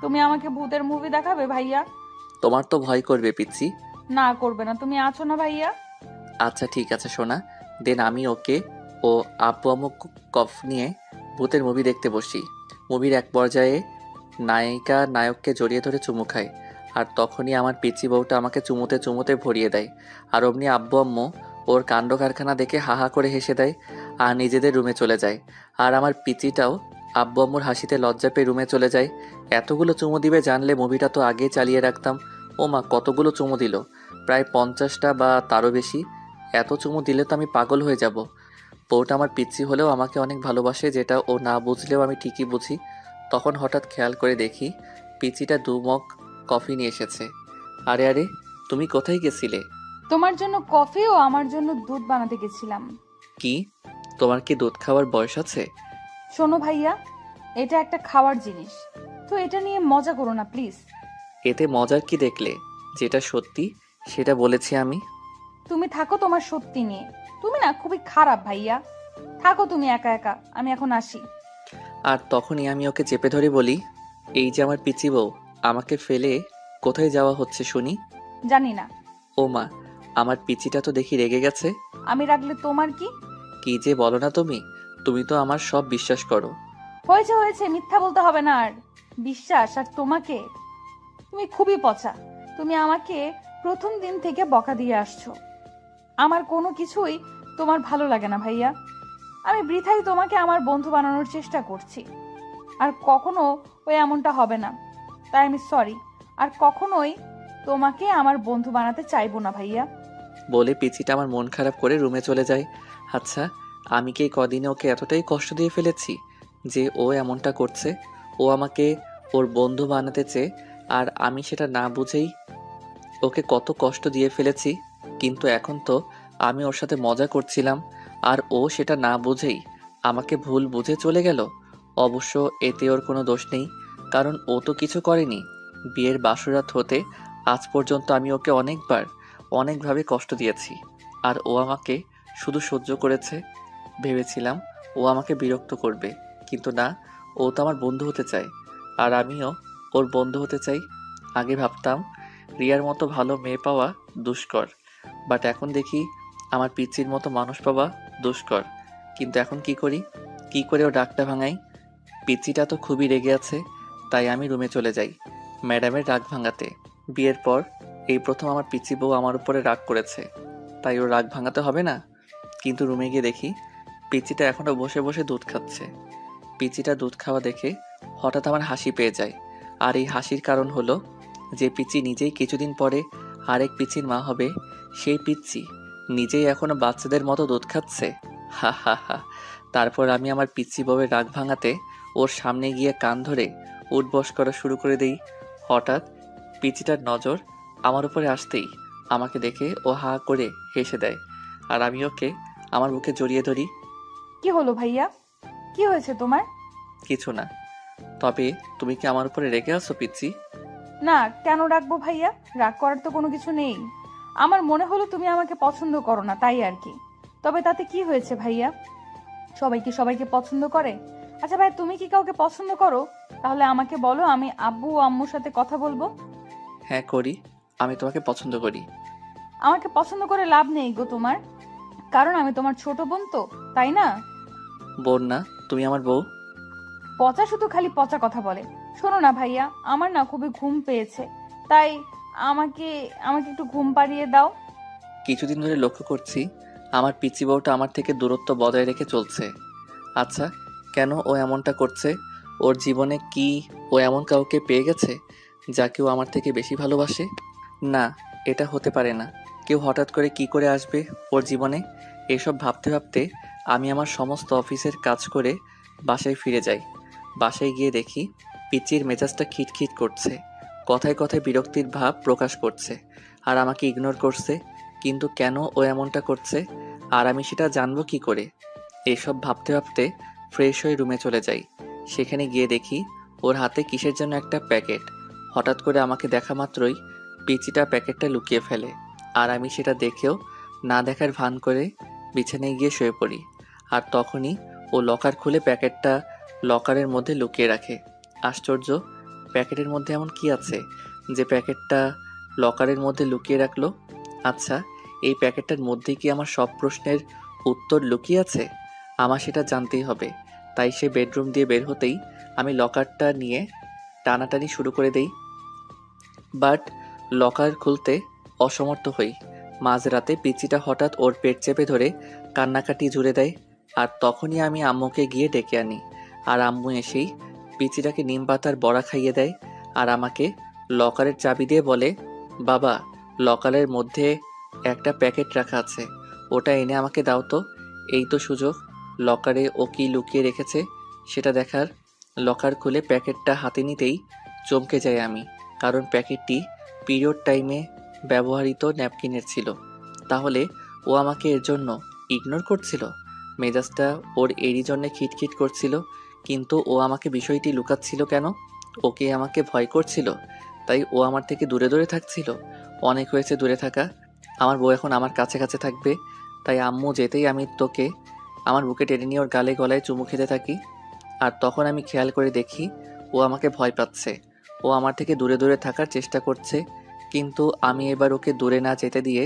তুমি আমাকে ভূতের মুভি দেখাবে ভাইয়া? তোমার তো ভয় করবে পিচ্চি। না, করবে না। তুমি আছো না ভাইয়া? আচ্ছা ঠিক আছে সোনা। দেন আমি ওকে ও আব্বু আম্মু কফ নিয়ে ভূতের মুভি দেখতে বসি। মুভির এক পর্যায়ে নায়িকা নায়ককে জড়িয়ে ধরে চুমু খায়। আর তখনই আমার পিচ্চি বউটা আমাকে চুমুতে চুমুতে ভরিয়ে দেয়। আর অমনি আব্বু আম্মু ওর কাণ্ড কারখানা দেখে হা হা করে হেসে দেয় আর নিজেদের রুমে চলে যায়। আর আমার পিচিটাও আব্বু আম্মুর হাসিতে লজ্জা পেয়ে রুমে চলে যায়। এতগুলো চুমু দিবে জানলে মুভিটা তো আগেই চালিয়ে রাখতাম। ও মা, কতগুলো চুমু দিল! প্রায় 50টা বা তারও বেশি। এত চুমু দিলে তো আমি পাগল হয়ে যাব। বউটা আমার পিচ্চি হলেও আমাকে অনেক ভালোবাসে, যেটা ও না বুঝলেও আমি ঠিকই বুঝি। তখন হঠাৎ খেয়াল করে দেখি পিচিটা 2 মগ কফি নিয়ে এসেছে। আরে আরে, তুমি কোথায় গেছিলে? তোমার জন্য কফি ও আমার জন্য দুধ বানাতে গেছিলাম। কি, তোমার কি দুধ খাওয়ার বয়স আছে? শোনো ভাইয়া, এটা একটা খাওয়ার জিনিস, তো এটা নিয়ে মজা করো না প্লিজ। এতে মজার কি দেখলে? যেটা সত্যি সেটা বলেছি আমি। তুমি থাকো তোমার সত্যি নিয়ে। তুমি না খুবই খারাপ ভাইয়া। থাকো তুমি একা একা, আমি এখন আসি। আর তখনই আমি ওকে চেপে ধরে বলি, এই যে আমার পিচি বউ, আমাকে ফেলে কোথায় যাওয়া হচ্ছে শুনি? জানি না। ও মা, আমার পিচিটা তো দেখি রেগে গেছে। আমি রাখলে তোমার কি? কি যে বলো না তুমি। তুমি তো আমার সব বিশ্বাস করো। হয়েছে হয়েছে, মিথ্যা বলতে হবে না আর। বিশ্বাস আর তোমাকে, তুমি খুবই পচা। তুমি আমাকে প্রথম দিন থেকে বকা দিয়ে আসছো। আমার কোনো কিছুই তোমার ভালো লাগে না ভাইয়া। আমি বৃথাই তোমাকে আমার বন্ধু বানানোর চেষ্টা করছি। আর কখনো ওই এমনটা হবে না, তাই আমি সরি। আর কখনোই তোমাকে আমার বন্ধু বানাতে চাইবো না ভাইয়া। বলে পিচিটা আমার মন খারাপ করে রুমে চলে যায়। আচ্ছা, আমি কি এই কদিনে ওকে এতটাই কষ্ট দিয়ে ফেলেছি যে ও এমনটা করছে? ও আমাকে ওর বন্ধু বানাতে চেয়ে আর আমি সেটা না বুঝেই ওকে কত কষ্ট দিয়ে ফেলেছি। কিন্তু এখন তো আমি ওর সাথে মজা করছিলাম আর ও সেটা না বুঝেই আমাকে ভুল বুঝে চলে গেল। অবশ্য এতে ওর কোনো দোষ নেই, কারণ ও তো কিছু করেনি। বিয়ের বাসরাত হতে আজ পর্যন্ত আমি ওকে অনেকভাবে কষ্ট দিয়েছি আর ও আমাকে শুধু সহ্য করেছে। ভেবেছিলাম ও আমাকে বিরক্ত করবে, কিন্তু না, ও তো আমার বন্ধু হতে চায় আর আমিও ওর বন্ধু হতে চাই। আগে ভাবতাম রিয়ার মতো ভালো মেয়ে পাওয়া দুষ্কর, বাট এখন দেখি আমার পিচ্চির মতো মানুষ পাওয়া দুষ্কর। কিন্তু এখন কি করি? কি করে ও ডাকটা ভাঙাই। পিচ্চিটা তো খুবই রেগে আছে, তাই আমি রুমে চলে যাই ম্যাডামের রাগ ভাঙাতে। বিয়ের পর এই প্রথম আমার পিচ্চি বউ আমার উপরে রাগ করেছে, তাই ওর রাগ ভাঙাতে হবে না। কিন্তু রুমে গিয়ে দেখি পিচ্চিটা এখনো বসে বসে দুধ খাচ্ছে। পিচ্চিটা দুধ খাওয়া দেখে হঠাৎ আমার হাসি পেয়ে যায়। আর এই হাসির কারণ হলো যে পিচ্চি নিজেই কিছুদিন পরে আরেক পিচ্চির মা হবে, সেই পিচ্চি নিজেই এখনো বাচ্চাদের মতো দুধ খাচ্ছে। হা হা হা। তারপর আমি আমার পিচ্চি বউয়ের রাগ ভাঙাতে ওর সামনে গিয়ে কান ধরে উঠবস করা শুরু করে দেই। হঠাৎ পিচ্চিটার নজর আমার উপরে আসতেই আমাকে দেখে ও হা করে হেসে দেয়, আর আমি ওকে আমার বুকে জড়িয়ে ধরি। কি হলো ভাইয়া, কি হয়েছে তোমার? কিছু না। তবে তুমি কি আমার উপরে রেগে আছো পিচ্চি? না, কেন রাখবো ভাইয়া? রাগ করার তো কোনো কিছু নেই। আমার মনে হলো তুমি আমাকে পছন্দ করো না, তাই আর কি। তবে তাতে কি হয়েছে ভাইয়া? সবাই কি সবাইকে পছন্দ করে? আচ্ছা ভাই, তুমি কি কাউকে পছন্দ করো? তাহলে আমাকে বলো, আমি আব্বু ও আম্মুর সাথে কথা বলবো। হ্যাঁ করি, আমি তোমাকে পছন্দ করি। আমাকে পছন্দ করে লাভ নেই গো তোমার, কারণ আমি তোমার ছোট বোন তো, তাই না? বোন না, তুমি আমার বউ। পচা শুধু খালি পচা কথা বলে। শোনো না ভাইয়া, আমার না খুবই ঘুম পেয়েছে, তাই আমাকে আমাকে একটু ঘুম পাড়িয়ে দাও। কিছুদিন ধরে লক্ষ্য করছি আমার পিচ্চি বউটা আমার থেকে দূরত্ব বজায় রেখে চলছে। আচ্ছা, কেন ও এমনটা করছে? ওর জীবনে কি ও এমন কাউকে পেয়ে গেছে যাকে ও আমার থেকে বেশি ভালোবাসে? না, এটা হতে পারে না। কেউ হঠাৎ করে কি করে আসবে ওর জীবনে? এসব ভাবতে ভাবতে আমি আমার সমস্ত অফিসের কাজ করে বাসায় ফিরে যাই। বাসায় গিয়ে দেখি পিচ্চির মেজাজটা খিটখিট করছে, কথায় কথায় বিরক্তির ভাব প্রকাশ করছে, আর আমাকে ইগনোর করছে। কিন্তু কেন ও এমনটা করছে, আর আমি সেটা জানবো কি করে? এসব ভাবতে ভাবতে ফ্রেশ হয়ে রুমে চলে যাই। সেখানে গিয়ে দেখি ওর হাতে কিসের জন্য একটা প্যাকেট। হঠাৎ করে আমাকে দেখা মাত্রই পিচিটা প্যাকেটটা লুকিয়ে ফেলে, আর আমি সেটা দেখেও না দেখার ভান করে বিছানায় গিয়ে শুয়ে পড়ি। আর তখনই ও লকার খুলে প্যাকেটটা লকারের মধ্যে লুকিয়ে রাখে। আশ্চর্য, প্যাকেটের মধ্যে এমন কি আছে যে প্যাকেটটা লকারের মধ্যে লুকিয়ে রাখলো? আচ্ছা, এই প্যাকেটটার মধ্যে কি আমার সব প্রশ্নের উত্তর লুকিয়ে আছে? আমার সেটা জানতেই হবে। তাই সে বেডরুম দিয়ে বের হতেই আমি লকারটা নিয়ে টানাটানি শুরু করে দেই, বাট লকার খুলতে অসমর্থ হই। মাঝরাতে পিচিটা হঠাৎ ওর পেট চেপে ধরে কান্নাকাটি জুড়ে দেয়, আর তখনই আমি আম্মুকে গিয়ে ডেকে আনি। আর আম্মু এসেই পিচিটাকে নিম পাতার বড়া খাইয়ে দেয়, আর আমাকে লকারের চাবি দিয়ে বলে, বাবা, লকারের মধ্যে একটা প্যাকেট রাখা আছে, ওটা এনে আমাকে দাও তো। এই তো সুযোগ লকারে ও কি লুকিয়ে রেখেছে সেটা দেখার। লকার খুলে প্যাকেটটা হাতে নিতেই চমকে যাই আমি, কারণ প্যাকেটটি পিরিয়ড টাইমে ব্যবহৃত ন্যাপকিনের ছিল। তাহলে ও আমাকে এর জন্য ইগনোর করছিল? মেজাজটা ওর এরই জন্যে খিটখিট করছিল, কিন্তু ও আমাকে বিষয়টি লুকাচ্ছিল কেন? ওকে আমাকে ভয় করছিল, তাই ও আমার থেকে দূরে দূরে থাকছিল। অনেক হয়েছে দূরে থাকা, আমার বউ এখন আমার কাছে কাছে থাকবে। তাই আম্মু যেতেই আমি তোকে আমার বুকে টেনে নিয়ে ওর গালে গলায় চুমু খেতে থাকি। আর তখন আমি খেয়াল করে দেখি ও আমাকে ভয় পাচ্ছে, ও আমার থেকে দূরে দূরে থাকার চেষ্টা করছে। কিন্তু আমি এবার ওকে দূরে না যেতে দিয়ে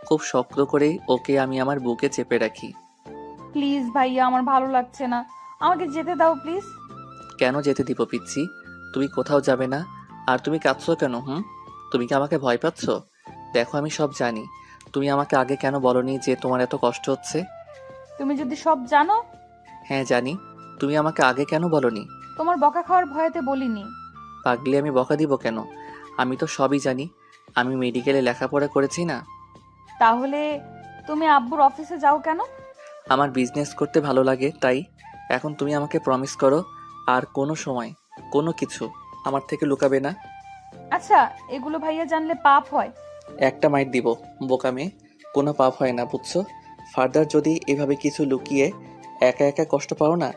খুব শক্ত করেই ওকে আমি আমার বুকে চেপে রাখি। প্লিজ ভাইয়া, আমার ভালো লাগছে না, আমাকে যেতে দাও প্লিজ। কেন যেতে দিব পিচ্ছি? তুমি কোথাও যাবে না। আর তুমি কাঁদছো কেন? তুমি কি আমাকে ভয় পাচ্ছ? দেখো, আমি সব জানি। তুমি আমাকে আগে কেন বলনি যে তোমার এত কষ্ট হচ্ছে? তুমি যদি সব জানো। হ্যাঁ জানি। তুমি আমাকে আগে কেন বলনি? তোমার বকা খাওয়ার ভয়েতে বলিনি। পাগলি, আমি বকা দিব কেন? আমি তো সবই জানি। আমি মেডিকেলে লেখাপড়া করেছি না? তাহলে তুমি আব্বুর অফিসে যাও কেন? আমার বিজনেস করতে ভালো লাগে, তাই। এখন তুমি আমাকে প্রমিস করো আর কোনো সময় কোনো কিছু আমার থেকে লুকাবে না। আচ্ছা, এগুলো ভাইয়া জানলে পাপ হয়। একটা মাইট দিব, বোকা মেয়ে। কোনো পাপ হয় না, বুঝছো? ফার্দার যদি এভাবে কিছু লুকিয়ে একা একা কষ্ট পাও না,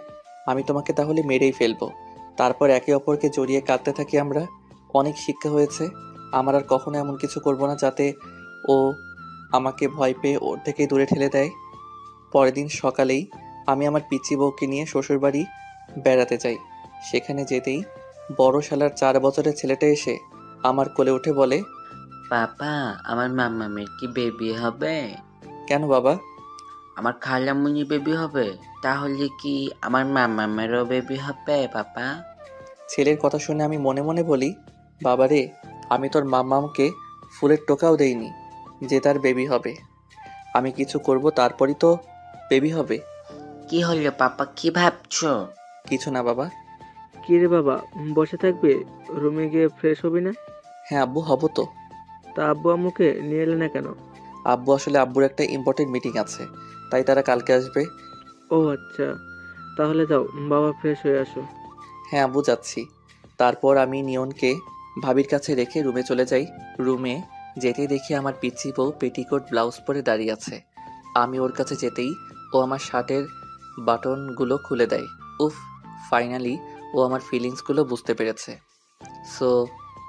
আমি তোমাকে তাহলে মেরেই ফেলবো। তারপর একে অপরকে জড়িয়ে কাঁদতে থাকি আমরা। অনেক শিক্ষা হয়েছে, আমার আর কখনো এমন কিছু করব না যাতে ও আমাকে ভয় পেয়ে ওর থেকে দূরে ঠেলে দেয়। পরের দিন সকালেই আমি আমার পিচ্চি বউকে নিয়ে শ্বশুরবাড়ি বেড়াতে যাই। সেখানে যেতেই বড় শালার 4 বছরের ছেলেটা এসে আমার কোলে উঠে বলে, পাপা, আমার মাম্মামের কি বেবি হবে? কেন বাবা? আমার খালামুনি বেবি হবে? তাহলে কি আমার মামামেরও বেবি হবে পাপা? ছেলের কথা শুনে আমি মনে মনে বলি, বাবারে, আমি তোর মাম্মামকে ফুলের টোকাও দেইনি যে তার বেবি হবে। আমি কিছু করব তারপরই তো বেবি হবে। কি হলো পাপা, কি ভাবছো? কিছু না বাবা। কি রে বাবা, বসে থাকবে? রুমে গিয়ে ফ্রেশ হবি না? হ্যাঁ আব্বু, হব তো। তা আব্বু আম্মুকে নিয়ে এলে না কেন? আব্বু আসলে আব্বুর একটা ইম্পর্টেন্ট মিটিং আছে, তাই তারা কালকে আসবে। ও আচ্ছা, তাহলে যাও বাবা, ফ্রেশ হয়ে আসো। হ্যাঁ আব্বু, যাচ্ছি। তারপর আমি নিয়নকে ভাবির কাছে রেখে রুমে চলে যাই। রুমে যেতেই দেখি আমার পিচ্চি বউ পেটিকোট ব্লাউজ পরে দাঁড়িয়ে আছে। আমি ওর কাছে যেতেই ও আমার শার্টের বাটনগুলো খুলে দেয়। উফ, ফাইনালি ও আমার ফিলিংসগুলো বুঝতে পেরেছে। So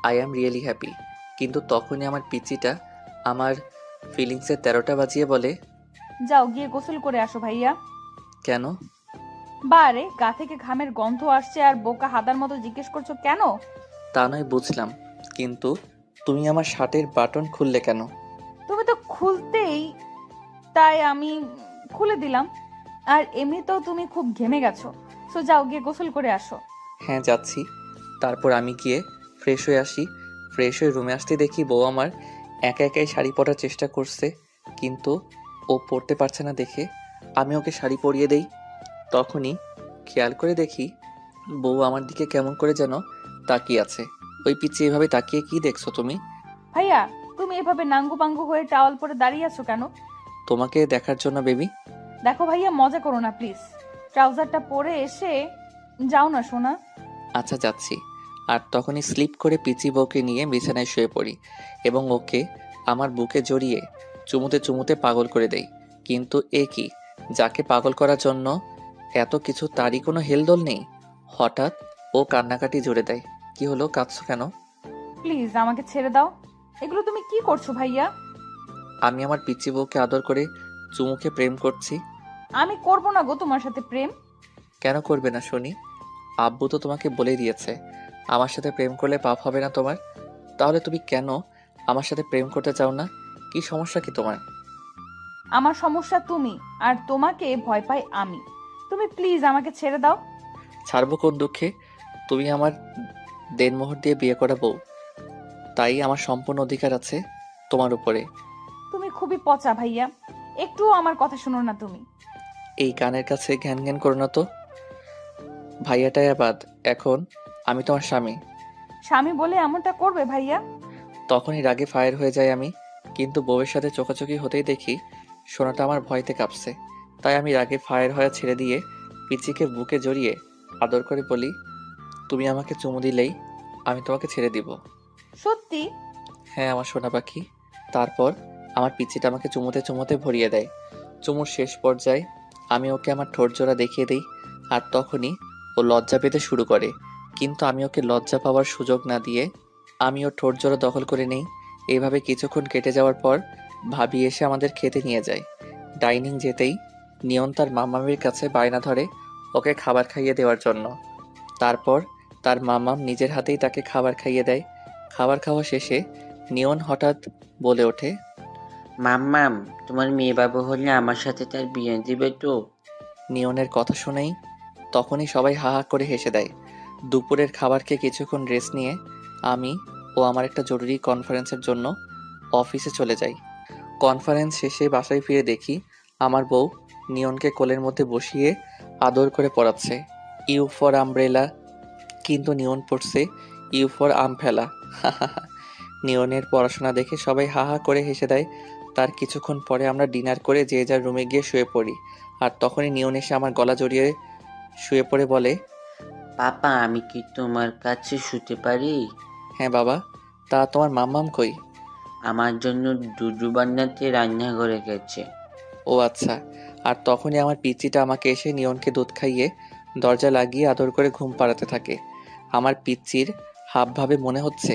I am really happy. কিন্তু তখনই আমার পিচ্চিটা আমার ফিলিংসের 13টা বাজিয়ে বলে, যাও গিয়ে গোসল করে আসো ভাইয়া। কেন? বারে, গা থেকে ঘামের গন্ধ আসছে আর বোকা হাদার মতো জিজ্ঞেস করছো কেন? তা নয় বুঝলাম, কিন্তু তুমি আমার শার্টের বাটন খুললে কেন? তুমি তো খুলতেই, তাই আমি খুলে দিলাম। আর এমনিতেও তুমি খুব ঘেমে গেছো, সো যাও গিয়ে গোসল করে আসো। হ্যাঁ যাচ্ছি। তারপর আমি গিয়ে ফ্রেশ হয়ে আসি। ফ্রেশ হয়ে রুমে আসতে দেখি বউ আমার একা একাই শাড়ি পরার চেষ্টা করছে, কিন্তু ও পরতে পারছে না দেখে আমি ওকে শাড়ি পরিয়ে দেই। তখনই খেয়াল করে দেখি বউ আমার দিকে কেমন করে যেন তাকিয়ে আছে। ওই পিছে এভাবে তাকিয়ে কি দেখছো তুমি? ভাইয়া, তুমি এভাবে নাঙ্গু পাঙ্গু হয়ে টাওয়াল পরে দাঁড়িয়ে আছো কেন? তোমাকে দেখার জন্য বেবি। দেখো ভাইয়া, মজা করো না প্লিজ। ট্রাউজারটা পরে এসে যাও না সোনা। আচ্ছা যাচ্ছি। আর তখনই স্লিপ করে পিচি বউকে নিয়ে বিছানায় শুয়ে পড়ি এবং ওকে আমার বুকে জড়িয়ে চুমুতে চুমুতে পাগল করে দেই। কিন্তু এ কি, যাকে পাগল করার জন্য এত কিছু তারই কোনো হেলদোল নেই। হঠাৎ ও কান্নাকাটি জুড়ে দেয়। কি হলো, কাঁদছো কেন? প্লিজ আমাকে ছেড়ে দাও। এগুলো তুমি কি করছো ভাইয়া? আমি আমার পিচি বউকে আদর করে চুমুকে প্রেম করছি। আমি করব না গো তোমার সাথে প্রেম। কেন করবে না শুনি? আব্বু তো তোমাকে বলে দিয়েছে আমার সাথে প্রেম করলে পাপ হবে না তোমার। তাহলে তুমি কেন আমার সাথে প্রেম করতে চাও না? কি সমস্যা কি তোমার? আমার সমস্যা তুমি, আর তোমাকে ভয় পাই আমি। তুমি প্লিজ আমাকে ছেড়ে দাও। ছাড়বো কোন দুঃখে? তুমি আমার দেনমোহর দিয়ে বিয়ে করা বউ, তাই আমার সম্পূর্ণ অধিকার আছে তোমার উপরে। তুমি খুবই পচা ভাইয়া, একটুও আমার কথা শোনো না তুমি। এই কানের কাছে ঘ্যান ঘ্যান করো না তো। ভাইয়াটাই বাদ, এখন আমি তোমার স্বামী। স্বামী বলে এমনটা করবে ভাইয়া? তখনই রাগে ফায়ার হয়ে যায় আমি। কিন্তু বউয়ের সাথে চোখাচোখি হতেই দেখি সোনাটা আমার ভয়তে কাঁপছে। তাই আমি রাগে ফায়ার হয়ে ছেড়ে দিয়ে পিচিকে বুকে জড়িয়ে আদর করে বলি, তুমি আমাকে চুমু দিলেই আমি তোমাকে ছেড়ে দিব। সত্যি? হ্যাঁ আমার সোনা পাখি। তারপর আমার পিচিটা আমাকে চুমুতে চুমুতে ভরিয়ে দেয়। চুমুর শেষ পর্যায়ে আমি ওকে আমার ঠোঁট জোড়া দেখিয়ে দিই। আর তখনই ও লজ্জা পেতে শুরু করে, কিন্তু আমি ওকে লজ্জা পাওয়ার সুযোগ না দিয়ে আমি ওর ঠোঁট জোড়া দখল করে নেই। এইভাবে কিছুক্ষণ কেটে যাওয়ার পর ভাবি এসে আমাদের খেতে নিয়ে যায়। ডাইনিং যেতেই নিয়ন তার মামামির কাছে বায়না ধরে ওকে খাবার খাইয়ে দেওয়ার জন্য। তারপর তার মামাম নিজের হাতেই তাকে খাবার খাইয়ে দেয়। খাবার খাওয়া শেষে নিয়ন হঠাৎ বলে ওঠে, মাম্মাম, তোমার মেয়ে বাবু হলে আমার সাথে তার বিয়ে দিবে তো? নিয়নের কথা শুনেই তখনই সবাই হা হা করে হেসে দেয়। দুপুরের খাবার খেয়ে কিছুক্ষণ রেস্ট নিয়ে আমি ও আমার একটা জরুরি কনফারেন্সের জন্য অফিসে চলে যাই। কনফারেন্স শেষে বাসায় ফিরে দেখি আমার বউ নিয়নকে কোলের মধ্যে বসিয়ে আদর করে পড়াচ্ছে ইউ ফর আমব্রেলা, কিন্তু নিয়ন পড়ছে ইউ ফর আমফেলা। নিয়নের পড়াশোনা দেখে সবাই হা হা করে হেসে দেয়। তার কিছুক্ষণ পরে আমরা ডিনার করে যে যার রুমে গিয়ে শুয়ে পড়ি। আর তখনই নিয়ন এসে আমার গলা জড়িয়ে শুয়ে পড়ে বলে, পাপা, আমি কি তোমার কাছে শুতে পারি? হ্যাঁ বাবা। তা তোমার মাম্মাম কই? আমার জন্য দুধু বান্নাতে রান্নাঘরে গেছে। ও আচ্ছা। আর তখনই আমার পিচ্চিটা আমাকে এসে নিয়নকে দুধ খাইয়ে দরজা লাগিয়ে আদর করে ঘুম পাড়াতে থাকে। আমার পিচ্চির হাবভাবে মনে হচ্ছে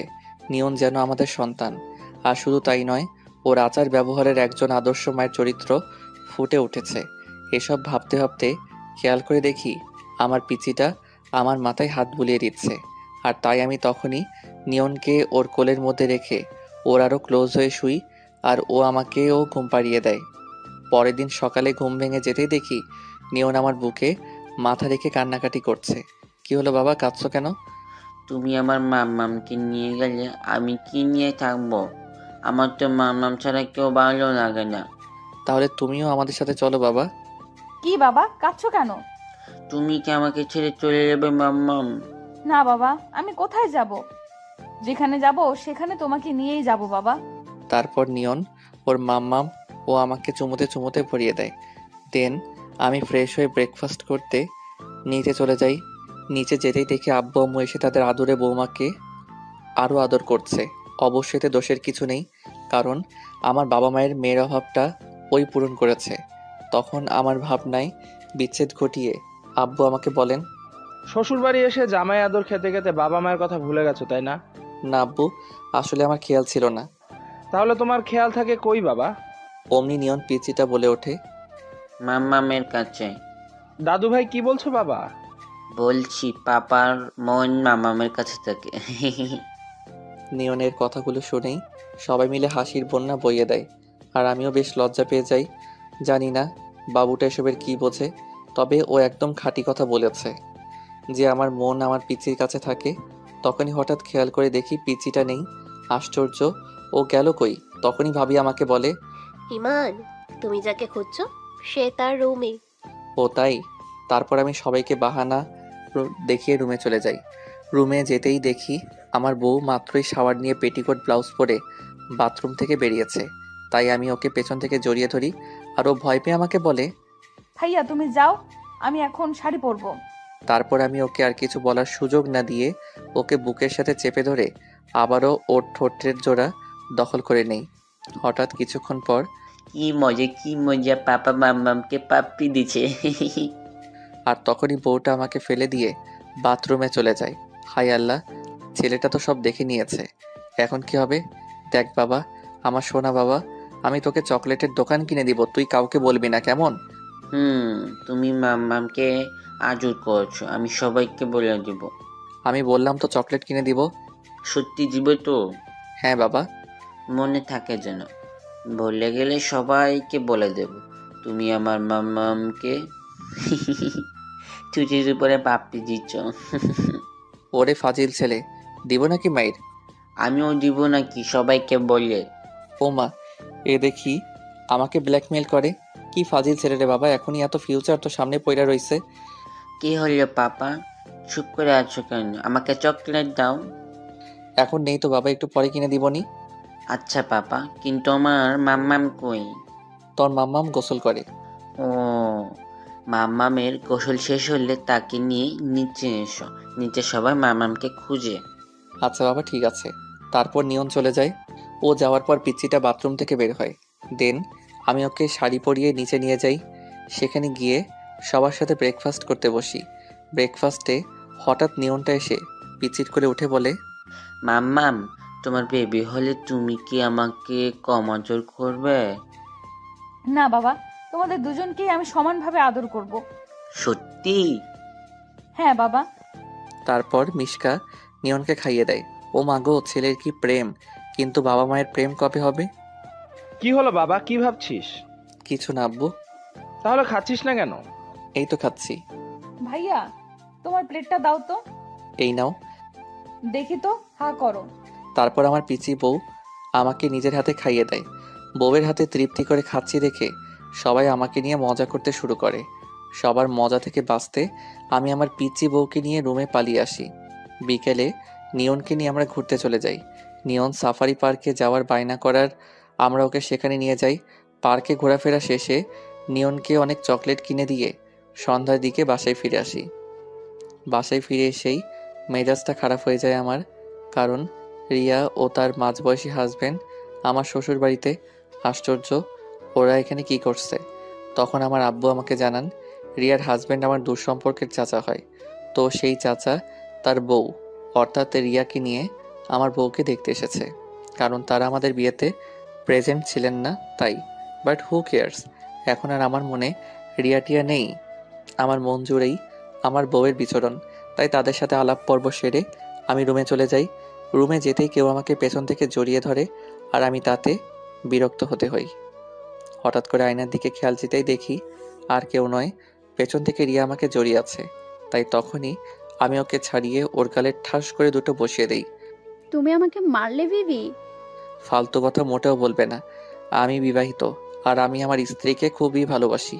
নিয়ন যেন আমাদের সন্তান। আর শুধু তাই নয়, ওর আচার ব্যবহারের একজন আদর্শ মায়ের চরিত্র ফুটে উঠেছে। এসব ভাবতে ভাবতে খেয়াল করে দেখি আমার পিচ্চিটা আমার মাথায় হাত বুলিয়ে দিচ্ছে। আর তাই আমি তখনই নিয়নকে ওর কোলের মধ্যে রেখে ওর আরও ক্লোজ হয়ে শুই। আর ও আমাকেও ঘুম পাড়িয়ে দেয়। পরের দিন সকালে ঘুম ভেঙে যেতেই দেখি নিয়ন আমার বুকে মাথা রেখে কান্নাকাটি করছে। কি হলো বাবা, কাঁদছো কেন? তুমি আমার মাম্মামকে নিয়ে গেলে আমি কি নিয়ে থাকবো? আমার তো মাম্মাম ছাড়া কেউ ভালো লাগে না। তাহলে তুমিও আমাদের সাথে চলো বাবা। কি বাবা, কাঁদছো কেন? তুমি কি আমাকে ছেড়ে চলে যাবে মাম্মাম? না বাবা, আমি কোথায় যাব? যেখানে যাব সেখানে তোমাকে নিয়েই যাব বাবা। তারপর নিয়ন ওর মাম্মাম ও আমাকে চুমুতে চুমুতে ভরিয়ে দেয়। দেন আমি ফ্রেশ হয়ে ব্রেকফাস্ট করতে নিচে চলে যাই। নিচে যেতেই দেখি আব্বু আম্মু এসে তাদের আদরে বৌমাকে আরও আদর করছে। অবশ্যই এতে দোষের কিছু নেই, কারণ আমার বাবা মায়ের মেয়ের অভাবটা ওই পূরণ করেছে। তখন আমার ভাবনায় বিচ্ছেদ ঘটিয়ে আব্বু আমাকে বলেন, শ্বশুর বাড়ি এসে জামাই আদর খেতে খেতে বাবা মায়ের কথা ভুলে গেছো তাই না? না আব্বু, আসলে আমার খেয়াল ছিল না। তাহলে তোমার খেয়াল থাকে কই বাবা? অমনি নিয়ন পিচিটা বলে ওঠে, মাম্মামের কাছে। দাদু ভাই কি বলছো বাবা? বলছি পাপার মন মামামের কাছে থাকে। নিয়নের কথাগুলো শুনেই সবাই মিলে হাসির বন্যা বইয়ে দেয়, আর আমিও বেশ লজ্জা পেয়ে যাই। জানি না বাবুটা এসবের কি বোঝে, তবে ও একদম খাঁটি কথা বলেছে যে আমার মন আমার পিচির কাছে থাকে। তখনই হঠাৎ খেয়াল করে দেখি পিচিটা নেই। আশ্চর্য, ও গেল কই? তখনই ভাবি আমাকে বলে, ইমান, তুমি যাকে খুঁজছো সে তার রুমে। ও তাই? তারপর আমি সবাইকে বাহানা দেখিয়ে রুমে চলে যাই। রুমে যেতেই দেখি আমার বউ মাত্রই শাওয়ার নিয়ে পেটিকোট ব্লাউজ পরে বাথরুম থেকে বেরিয়েছে। তাই আমি ওকে পেছন থেকে জড়িয়ে ধরি, আর ও ভয় পেয়ে আমাকে বলে। ভাইয়া তুমি যাও, আমি এখন শাড়ি পরবো। তারপর আমি ওকে আর কিছু বলার সুযোগ না দিয়ে ওকে বুকের সাথে চেপে ধরে আবারও ওর ঠোঁটের জোড়া দখল করে নেই। হঠাৎ কিছুক্ষণ পর কি মজা, পাপা মাম্মামকে পাপ্পি দিছে। আর তখনই বউটা আমাকে ফেলে দিয়ে বাথরুমে চলে যায়। হায় আল্লাহ, ছেলেটা তো সব দেখে নিয়েছে। এখন কি হবে? দেখ বাবা, আমার সোনা বাবা, আমি তোকে চকলেটের দোকান কিনে দিব, তুই কাউকে বলবি না, কেমন? তুমি মাম্মামকে আজর করছো, আমি সবাইকে বলে দিব। আমি বললাম তো চকলেট কিনে দিব। সত্যি দিব তো? হ্যাঁ বাবা। মনে থাকে যেন, বলে গেলে সবাইকে বলে দেব তুমি আমার মাম্মামকে চুটির উপরে পাপ্পি দিচ্ছ। ওরে ফাজিল ছেলে, দিব নাকি মাইর? আমিও দিব নাকি সবাইকে বলে? ও মা, এ দেখি আমাকে ব্ল্যাকমেল করে। কি ফাজিল ছেলে রে বাবা, এখনই এত ফিউচার তো সামনে পড়ে রইছে। কি হলো পাপা, চুপ করে আছো কেন? আমাকে চকলেট দাও। এখন নেই তো বাবা, একটু পরে কিনে দিবনি। আচ্ছা পাপা, কিন্তু আমার মাম্মাম কই? তোর মাম্মাম গোসল করে। ও, মাম্মামের গোসল শেষ হলে তাকে নিয়ে নিচে এসো, নিচে সবাই মাম্মামকে খুঁজে। আচ্ছা বাবা, ঠিক আছে। তারপর নিয়ন চলে যায়। ও যাওয়ার পর পিচ্চিটা বাথরুম থেকে বের হয়। দেন আমি ওকে শাড়ি পরিয়ে নিচে নিয়ে যাই। সেখানে গিয়ে সবার সাথে ব্রেকফাস্ট করতে বসি। ব্রেকফাস্টে হঠাৎ নিয়নটা এসে পিচির করে উঠে বলে, মাম্মাম, তোমার বেবি হলে তুমি কি আমাকে কম আদর করবে? না বাবা, তোমাদের দুজনকেই আমি সমানভাবে আদর করব। সত্যি? হ্যাঁ বাবা। তারপর মিশকা নিয়নকে খাইয়ে দেয়। ও মাগো, ছেলের কি প্রেম! কিন্তু বাবা মায়ের প্রেম কবে হবে? কি হলো বাবা, কি ভাবছিস? কিছু না আব্বু। তাহলে খাচ্ছিস না কেন? এই তো খাচ্ছি। ভাইয়া, তোমার প্লেটটা দাও তো। এই নাও। দেখি তো, হা করো। তারপর আমার পিচি বউ আমাকে নিজের হাতে খাইয়ে দেয়। বউয়ের হাতে তৃপ্তি করে খাচ্ছি দেখে সবাই আমাকে নিয়ে মজা করতে শুরু করে। সবার মজা থেকে বাঁচতে আমি আমার পিচি বউকে নিয়ে রুমে পালিয়ে আসি। বিকেলে নিয়নকে নিয়ে আমরা ঘুরতে চলে যাই। নিয়ন সাফারি পার্কে যাওয়ার বায়না করার আমরা ওকে সেখানে নিয়ে যাই। পার্কে ঘোরাফেরা শেষে নিয়নকে অনেক চকলেট কিনে দিয়ে সন্ধ্যার দিকে বাসায় ফিরে আসি। বাসায় ফিরে এসেই মেজাজটা খারাপ হয়ে যায় আমার, কারণ রিয়া ও তার মাঝবয়সী হাজবেন্ড আমার শ্বশুর বাড়িতে। আশ্চর্য, ওরা এখানে কি করছে? তখন আমার আব্বু আমাকে জানান রিয়ার হাজবেন্ড আমার দূর সম্পর্কের চাচা হয়। তো সেই চাচা তার বউ অর্থাৎ রিয়াকে নিয়ে আমার বউকে দেখতে এসেছে, কারণ তারা আমাদের বিয়েতে প্রেজেন্ট ছিলেন না তাই। বাট হু কেয়ার্স, এখন আর আমার মনে রিয়া টিয়া নেই। আমার মন জুড়েই আমার বউয়ের বিচরণ। তাই তাদের সাথে আলাপ পর্ব সেরে আমি রুমে চলে যাই। রুমে যেতেই কেউ আমাকে পেছন থেকে জড়িয়ে ধরে, আর আমি তাতে বিরক্ত হতে হই। হঠাৎ করে আয়নার দিকে খেয়াল যেতেই দেখি আর কেউ নয়, পেছন থেকে রিয়া আমাকে জড়িয়ে আছে। তাই তখনই আমি ওকে ছাড়িয়ে ওর গালে ঠাস করে দুটো বসিয়ে দেই। তুমি আমাকে মারলে বিবি? ফালতু কথা মোটেও বলবে না। আমি বিবাহিত আর আমি আমার স্ত্রীকে খুবই ভালোবাসি।